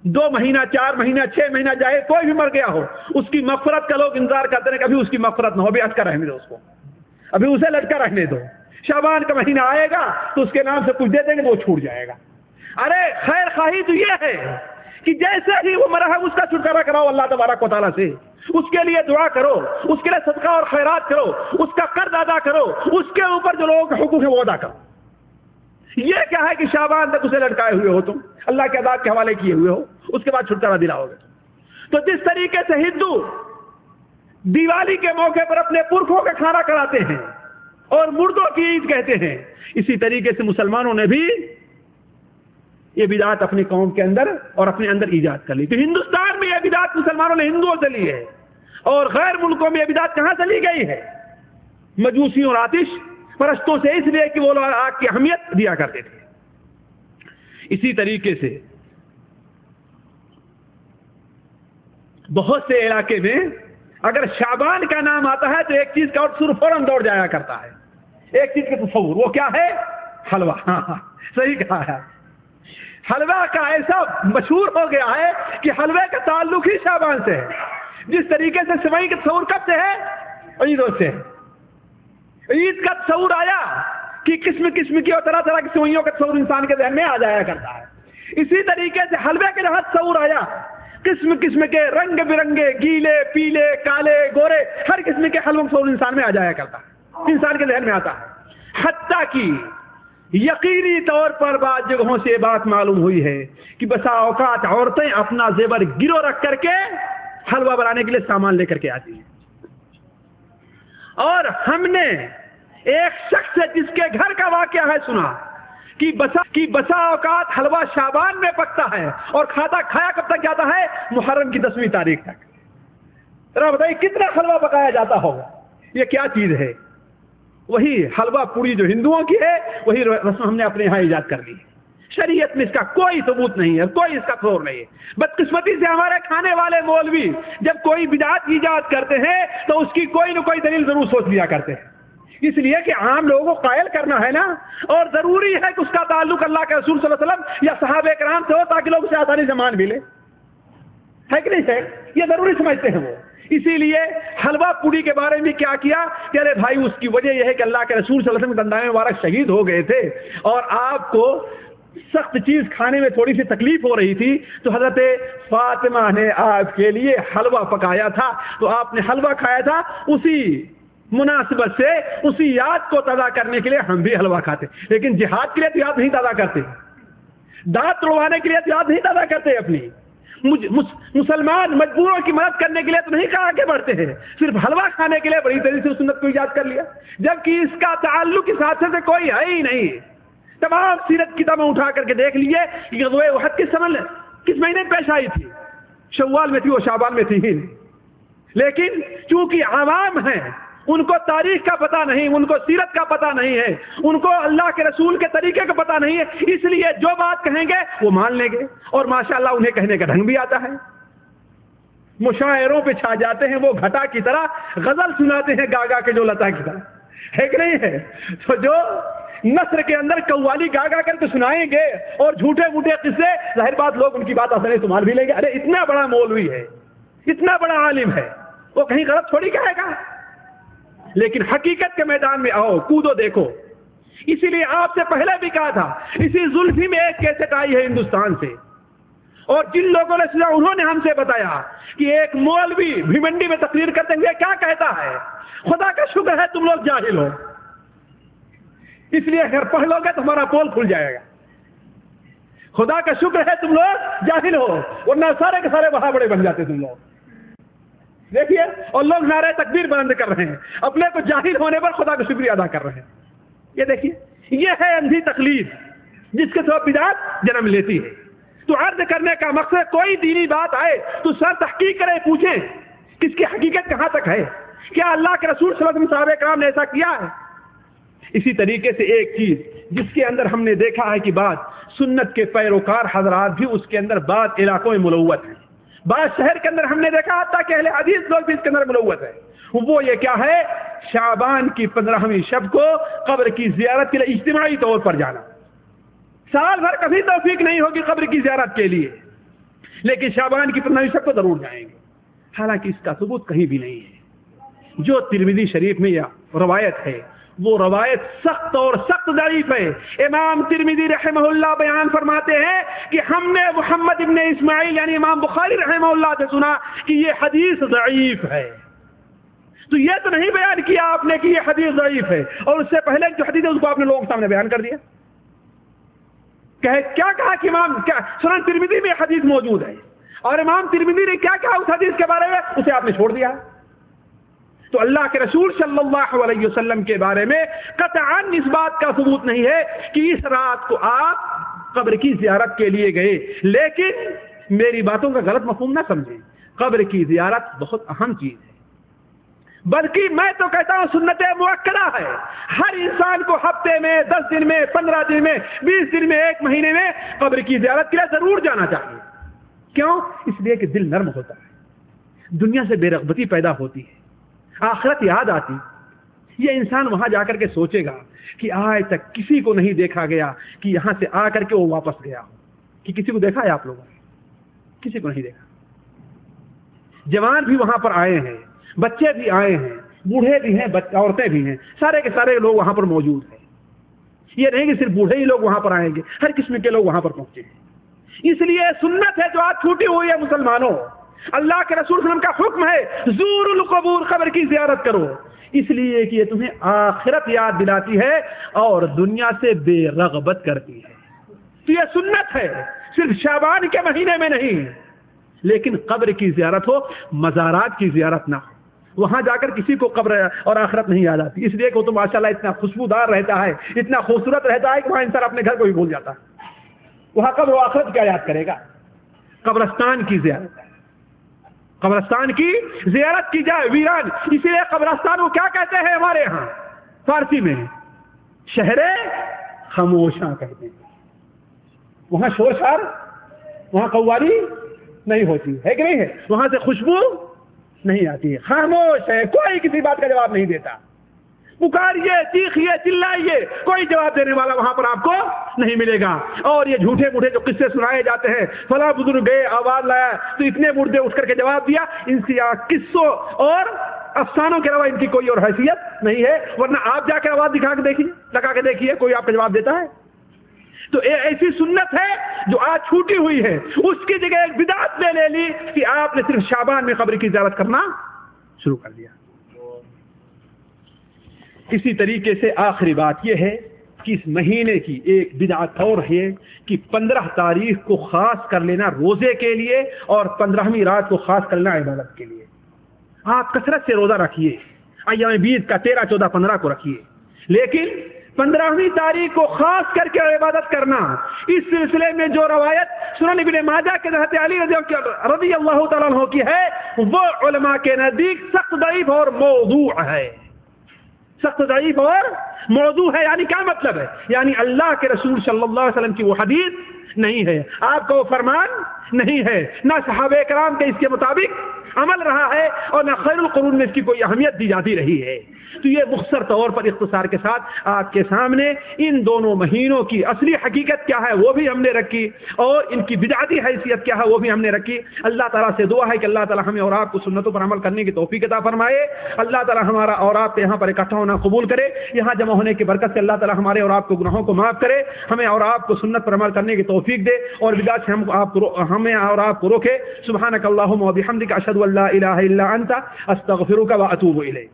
2 مہینہ 4 مہینہ 6 مہینہ جائے کوئی بھی مر گیا ہو اس کی مغفرت کا لوگ انتظار کرتے ہیں. کبھی اس کی مغفرت نہ ہو, ابھی اٹکا رہنے دو اس کو, ابھی اسے لٹکا رہنے دو. شعبان کا مہینہ آئے گا تو اس کے نام سے کچھ دے دیں گے وہ چھوٹ جائے گا. ارے خیر خواہی تو یہ ہے کہ جیسے ہی وہ مرا ہے اس کا چھٹکارا کراؤ اللہ تبارک و تعالیٰ سے, اس کے لیے دعا کرو, اس کے لیے صدقہ اور خیرات کرو, اس کا قرض ادا کرو, اس کے اوپر جو لوگوں کے حقوق ہیں وہ ادا کرو. یہ کیا ہے کہ شعبان تک اسے لٹکائے ہوئے ہو, تم اللہ کے عذاب کے حوالے کیے ہوئے ہو, اس کے بعد چھٹکارا دلاؤ گے. تو جس طریقے سے ہندو دیوالی کے موقع پر اپنے پرکھوں کا کھانا کراتے ہیں اور مردوں کی عید کہتے ہیں, اسی طریقے سے مسلمانوں نے بھی یہ بدعت اپنی قوم کے اندر اور اپنے اندر ایجاد کر لی. تو ہندوستان میں یہ بدعت مسلمانوں نے ہندوؤں سے لی ہے اور غیر ملکوں میں یہ بدعت کہاں سے لی گئی ہے؟ مجوسیوں اور آتش پرستوں سے, اس لیے کہ وہ لوگ آگ کی اہمیت دیا کرتے تھے. اسی طریقے سے بہت سے علاقے میں اگر شعبان کا نام آتا ہے تو ایک چیز کا اور فوراً دوڑ جایا کرتا ہے, ایک چیز کا تصور, وہ کیا ہے؟ حلوہ. ہاں صحیح کہا ہے. حلوہ کا ایسا مشہور ہو گیا ہے کہ حلوے کا تعلق ہی شعبان سے ہے. جس طریقے سے سوئی کا تصور کب سے ہے؟ عیدوں سے. عید کا تصور آیا کہ قسم قسم کی اور طرح طرح کی سوئیوں کا تصور انسان کے ذہن میں آ جایا کرتا ہے. اسی طریقے سے حلوے کے جہاں تصور آیا, قسم قسم کے رنگ برنگے گیلے پیلے کالے گورے ہر قسم کے حلووں کا تصور انسان میں آ جایا کرتا ہے, انسان کے ذہن میں آتا ہے. حتیٰ کہ یقینی طور پر بعض جگہوں سے یہ بات معلوم ہوئی ہے کہ بسا اوقات عورتیں اپنا زیور گرو رکھ کر کے حلوہ بنانے کے لیے سامان لے کر کے آتی ہیں. اور ہم نے ایک شخص سے جس کے گھر کا واقعہ ہے سنا کہ بسا اوقات حلوہ شعبان میں پکتا ہے اور کھایا کب تک جاتا ہے؟ محرم کی 10ویں تاریخ تک. ذرا بتائیے کتنا حلوہ پکایا جاتا ہوگا؟ یہ کیا چیز ہے؟ وہی حلوہ پوری جو ہندوؤں کی ہے وہی رسم ہم نے اپنے یہاں ایجاد کر لی. شریعت میں اس کا کوئی ثبوت نہیں ہے, کوئی اس کا تصور نہیں ہے. بدقسمتی سے ہمارے کھانے والے مولوی جب کوئی بدعت ایجاد کرتے ہیں تو اس کی کوئی نہ کوئی دلیل ضرور سوچ لیا کرتے ہیں, اس لیے کہ عام لوگوں کو قائل کرنا ہے نا, اور ضروری ہے کہ اس کا تعلق اللہ کے رسول صلی اللہ علیہ وسلم یا صحابہ کرام سے ہو تاکہ لوگ اسے آسانی سے مان بھی لیں. ہے کہ نہیں ہے؟ یہ ضروری سمجھتے ہیں وہ. اسی لیے حلوہ پوری کے بارے میں کیا کیا کہ ارے بھائی اس کی وجہ یہ ہے کہ اللہ کے رسول صلی اللہ علیہ وسلم دندان مبارک شہید ہو گئے تھے اور آپ کو سخت چیز کھانے میں تھوڑی سی تکلیف ہو رہی تھی, تو حضرت فاطمہ نے آپ کے لیے حلوہ پکایا تھا, تو آپ نے حلوہ کھایا تھا. اسی مناسبت سے اسی یاد کو تازہ کرنے کے لیے ہم بھی حلوہ کھاتے, لیکن جہاد کے لیے تو یاد نہیں تازہ کرتے, دانت توڑوانے کے لیے تو یاد نہیں تازہ کرتے. اپنی مسلمان مجبوروں کی مدد کرنے کے لیے تو نہیں کہا آگے بڑھتے ہیں, صرف حلوہ کھانے کے لیے بڑی تیزی سے سنت کو ایجاد کر لیا, جبکہ اس کا تعلق اس حادثے سے کوئی ہے ہی نہیں. تمام سیرت کتابیں اٹھا کر کے دیکھ لیے کہ غزوہ احد کس مہینے میں پیش آئی تھی؟ شوال میں تھی, وہ شعبان میں تھی. لیکن چونکہ عوام ہیں, ان کو تاریخ کا پتہ نہیں, ان کو سیرت کا پتہ نہیں ہے, ان کو اللہ کے رسول کے طریقے کا پتہ نہیں ہے, اس لیے جو بات کہیں گے وہ مان لیں گے, اور ماشاءاللہ انہیں کہنے کا ڈھنگ بھی آتا ہے. مشاعروں پہ چھا جاتے ہیں وہ گھٹا کی طرح, غزل سناتے ہیں گاگا کے جو لتا کی طرح, ہے کہ نہیں ہے؟ تو جو نثر کے اندر قوالی گاگا کر کے سنائیں گے اور جھوٹے موٹے قصے, ظاہر بات لوگ ان کی بات آسانی سے مان بھی لیں گے. ارے اتنا بڑا مولوی ہے, اتنا بڑا عالم ہے, وہ کہیں غلط تھوڑی کہے گا. لیکن حقیقت کے میدان میں آؤ, کودو, دیکھو. اسی لیے آپ سے پہلے بھی کہا تھا, اسی زلفی میں ایک کیسٹ آئی ہے ہندوستان سے, اور جن لوگوں نے سنا انہوں نے ہم سے بتایا کہ ایک مولوی بھیمنڈی میں تقریر کرتے ہوئے کیا کہتا ہے, خدا کا شکر ہے تم لوگ جاہل ہو, اس لیے اگر پڑھ لو گے تو ہمارا پول کھل جائے گا. خدا کا شکر ہے تم لوگ جاہل ہو, ورنہ سارے کے سارے وہاں بڑے بن جاتے تم لوگ. دیکھیے, اور لوگ نعرہ تکبیر بلند کر رہے ہیں, اپنے کو جاہل ہونے پر خدا کا شکریہ ادا کر رہے ہیں. یہ دیکھیے, یہ ہے اندھی تقلید جس کے سبب بدعت جنم لیتی ہے. تو عرض کرنے کا مقصد, کوئی دینی بات آئے تو سر تحقیق کرے, پوچھیں کس کی حقیقت کہاں تک ہے, کیا اللہ کے رسول صلی اللہ علیہ وسلم صحابہ کرام نے ایسا کیا ہے, اسی طریقے سے ایک چیز جس کے اندر ہم نے دیکھا ہے کہ بعض سنت کے پیروکار حضرات بھی اس کے اندر بعض علاقوں میں ملوث ہیں، بعض شہر کے اندر ہم نے دیکھا حتیٰ کہ اہل حدیث لوگ بھی اس کے اندر ملوث ہیں۔ وہ یہ کیا ہے؟ شعبان کی 15ویں شب کو قبر کی زیارت کے لیے اجتماعی طور پر جانا۔ سال بھر کبھی توفیق نہیں ہوگی قبر کی زیارت کے لیے، لیکن شعبان کی 15ویں شب کو ضرور جائیں گے، حالانکہ اس کا ثبوت کہیں بھی نہیں ہے۔ جو ترمذی شریف میں یہ روایت ہے وہ روایت سخت اور سخت ضعیف ہے۔ امام ترمذی رحمہ اللہ بیان فرماتے ہیں کہ ہم نے محمد ابن اسماعیل یعنی امام بخاری رحمہ اللہ سے سنا کہ یہ حدیث ضعیف ہے۔ تو یہ تو نہیں بیان کیا آپ نے کہ یہ حدیث ضعیف ہے، اور اس سے پہلے جو حدیث ہے اس کو آپ نے لوگوں کے سامنے بیان کر دیا۔ کیا کہا کہ امام سنن ترمذی میں حدیث موجود ہے، اور امام ترمذی نے کیا کہا اس حدیث کے بارے میں، اسے آپ نے چھوڑ دیا۔ تو اللہ کے رسول صلی اللہ علیہ وسلم کے بارے میں قطعاً اس بات کا ثبوت نہیں ہے کہ اس رات کو آپ قبر کی زیارت کے لیے گئے۔ لیکن میری باتوں کا غلط مفہوم نہ سمجھیں، قبر کی زیارت بہت اہم چیز ہے، بلکہ میں تو کہتا ہوں سنت مؤکدہ ہے۔ ہر انسان کو ہفتے میں 10 دن میں 15 دن میں 20 دن میں 1 مہینے میں قبر کی زیارت کے لیے ضرور جانا چاہیے۔ کیوں؟ اس لیے کہ دل نرم ہوتا ہے، دنیا سے بے رغبتی پیدا ہوتی ہے، آخرت یاد آتی۔ یہ انسان وہاں جا کر کے سوچے گا کہ آج تک کسی کو نہیں دیکھا گیا کہ یہاں سے آ کر کے وہ واپس گیا ہو۔ کہ کسی کو دیکھا ہے آپ لوگوں نے؟ کسی کو نہیں دیکھا۔ جوان بھی وہاں پر آئے ہیں، بچے بھی آئے ہیں، بوڑھے بھی ہیں، عورتیں بھی ہیں، سارے کے سارے لوگ وہاں پر موجود ہیں۔ یہ نہیں کہ صرف بوڑھے ہی لوگ وہاں پر آئیں گے، ہر قسم کے لوگ وہاں پر پہنچے ہیں۔ اس لیے سنت ہے جو آج چھوٹی ہوئی ہے مسلمانوں، اللہ کے رسول صلی اللہ علیہ وسلم کا حکم ہے زور القبور، قبر کی زیارت کرو، اس لیے کہ یہ تمہیں آخرت یاد دلاتی ہے اور دنیا سے بے رغبت کرتی ہے۔ تو یہ سنت ہے، صرف شعبان کے مہینے میں نہیں، لیکن قبر کی زیارت ہو، مزارات کی زیارت نہ ہو۔ وہاں جا کر کسی کو قبر اور آخرت نہیں یاد آتی، اس لیے کہ وہ تو ماشاءاللہ اتنا خوشبودار رہتا ہے، اتنا خوبصورت رہتا ہے کہ وہاں انسان اپنے گھر کو بھی بھول جاتا ہے۔ وہاں قبر و آخرت کیا یاد کرے گا؟ قبرستان کی زیارت ہے، قبرستان کی زیارت کی جائے، ویران۔ اسی لیے قبرستان کو کیا کہتے ہیں ہمارے ہاں فارسی میں؟ شہر خاموشاں کہتے ہیں۔ وہاں شور شار، وہاں قوالی نہیں ہوتی ہے کہ نہیں ہے، وہاں سے خوشبو نہیں آتی ہے، خاموش ہے، کوئی کسی بات کا جواب نہیں دیتا۔ پکاریے، چیخیے، چلائیے، کوئی جواب دینے والا وہاں پر آپ کو نہیں ملے گا۔ اور یہ جھوٹے موٹے جو قصے سنائے جاتے ہیں، فلاں بزرگ گئے آواز لایا تو اتنے مردے اٹھ کر کے جواب دیا، ان سے قصوں اور افسانوں کے علاوہ ان کی کوئی اور حیثیت نہیں ہے۔ ورنہ آپ جا کے آواز دکھا کے دیکھیے، لگا کے دیکھیے، کوئی آپ کا جواب دیتا ہے؟ تو ایسی سنت ہے جو آج چھوٹی ہوئی ہے، اس کی جگہ ایک بدعت نے لے لی کہ آپ نے صرف شعبان میں قبر کی زیارت کرنا شروع کر دیا۔ اسی طریقے سے آخری بات یہ ہے کہ اس مہینے کی ایک بدعت اور ہے کہ 15 تاریخ کو خاص کر لینا روزے کے لیے اور 15ویں رات کو خاص کر لینا عبادت کے لیے۔ آپ کثرت سے روزہ رکھیے، ایام بیت کا 13، 14، 15 کو رکھیے، لیکن 15ویں تاریخ کو خاص کر کے عبادت کرنا، اس سلسلے میں جو روایت سنن ابن ماجہ کے حضرت علی رضی اللہ تعالیٰ عنہ کی ہے وہ علماء کے نزدیک سخت ضعیف اور موضوع ہے۔ سخت ضعیف اور موضوع ہے، یعنی کیا مطلب ہے؟ یعنی اللہ کے رسول صلی اللہ علیہ وسلم کی وہ حدیث نہیں ہے، آپ کا وہ فرمان نہیں ہے، نہ صحابہ کرام کے اس کے مطابق عمل رہا ہے، اور نہ خیر القرون میں اس کی کوئی اہمیت دی جاتی رہی ہے۔ تو یہ مختصر طور پر اختصار کے ساتھ آپ کے سامنے ان دونوں مہینوں کی اصلی حقیقت کیا ہے وہ بھی ہم نے رکھی، اور ان کی بدعتی حیثیت کیا ہے وہ بھی ہم نے رکھی۔ اللہ تعالیٰ سے دعا ہے کہ اللہ تعالیٰ ہمیں اور آپ کو سنتوں پر عمل کرنے کی توفیق عطا فرمائے۔ اللہ تعالیٰ ہمارا اور آپ کے یہاں پر اکٹھا ہونا قبول کرے، یہاں جمع ہونے کی برکت سے اللہ تعالیٰ ہمارے اور آپ کو گناہوں کو معاف کرے، ہمیں اور آپ کو سنت پر عمل کرنے کی توفیق دے، اور بدعت سے ہمیں اور آپ کو روکے۔ سبحانک اللہم و بحمدک، اشہد ان لا الہ الا انت، استغفرک و اتوب الیک۔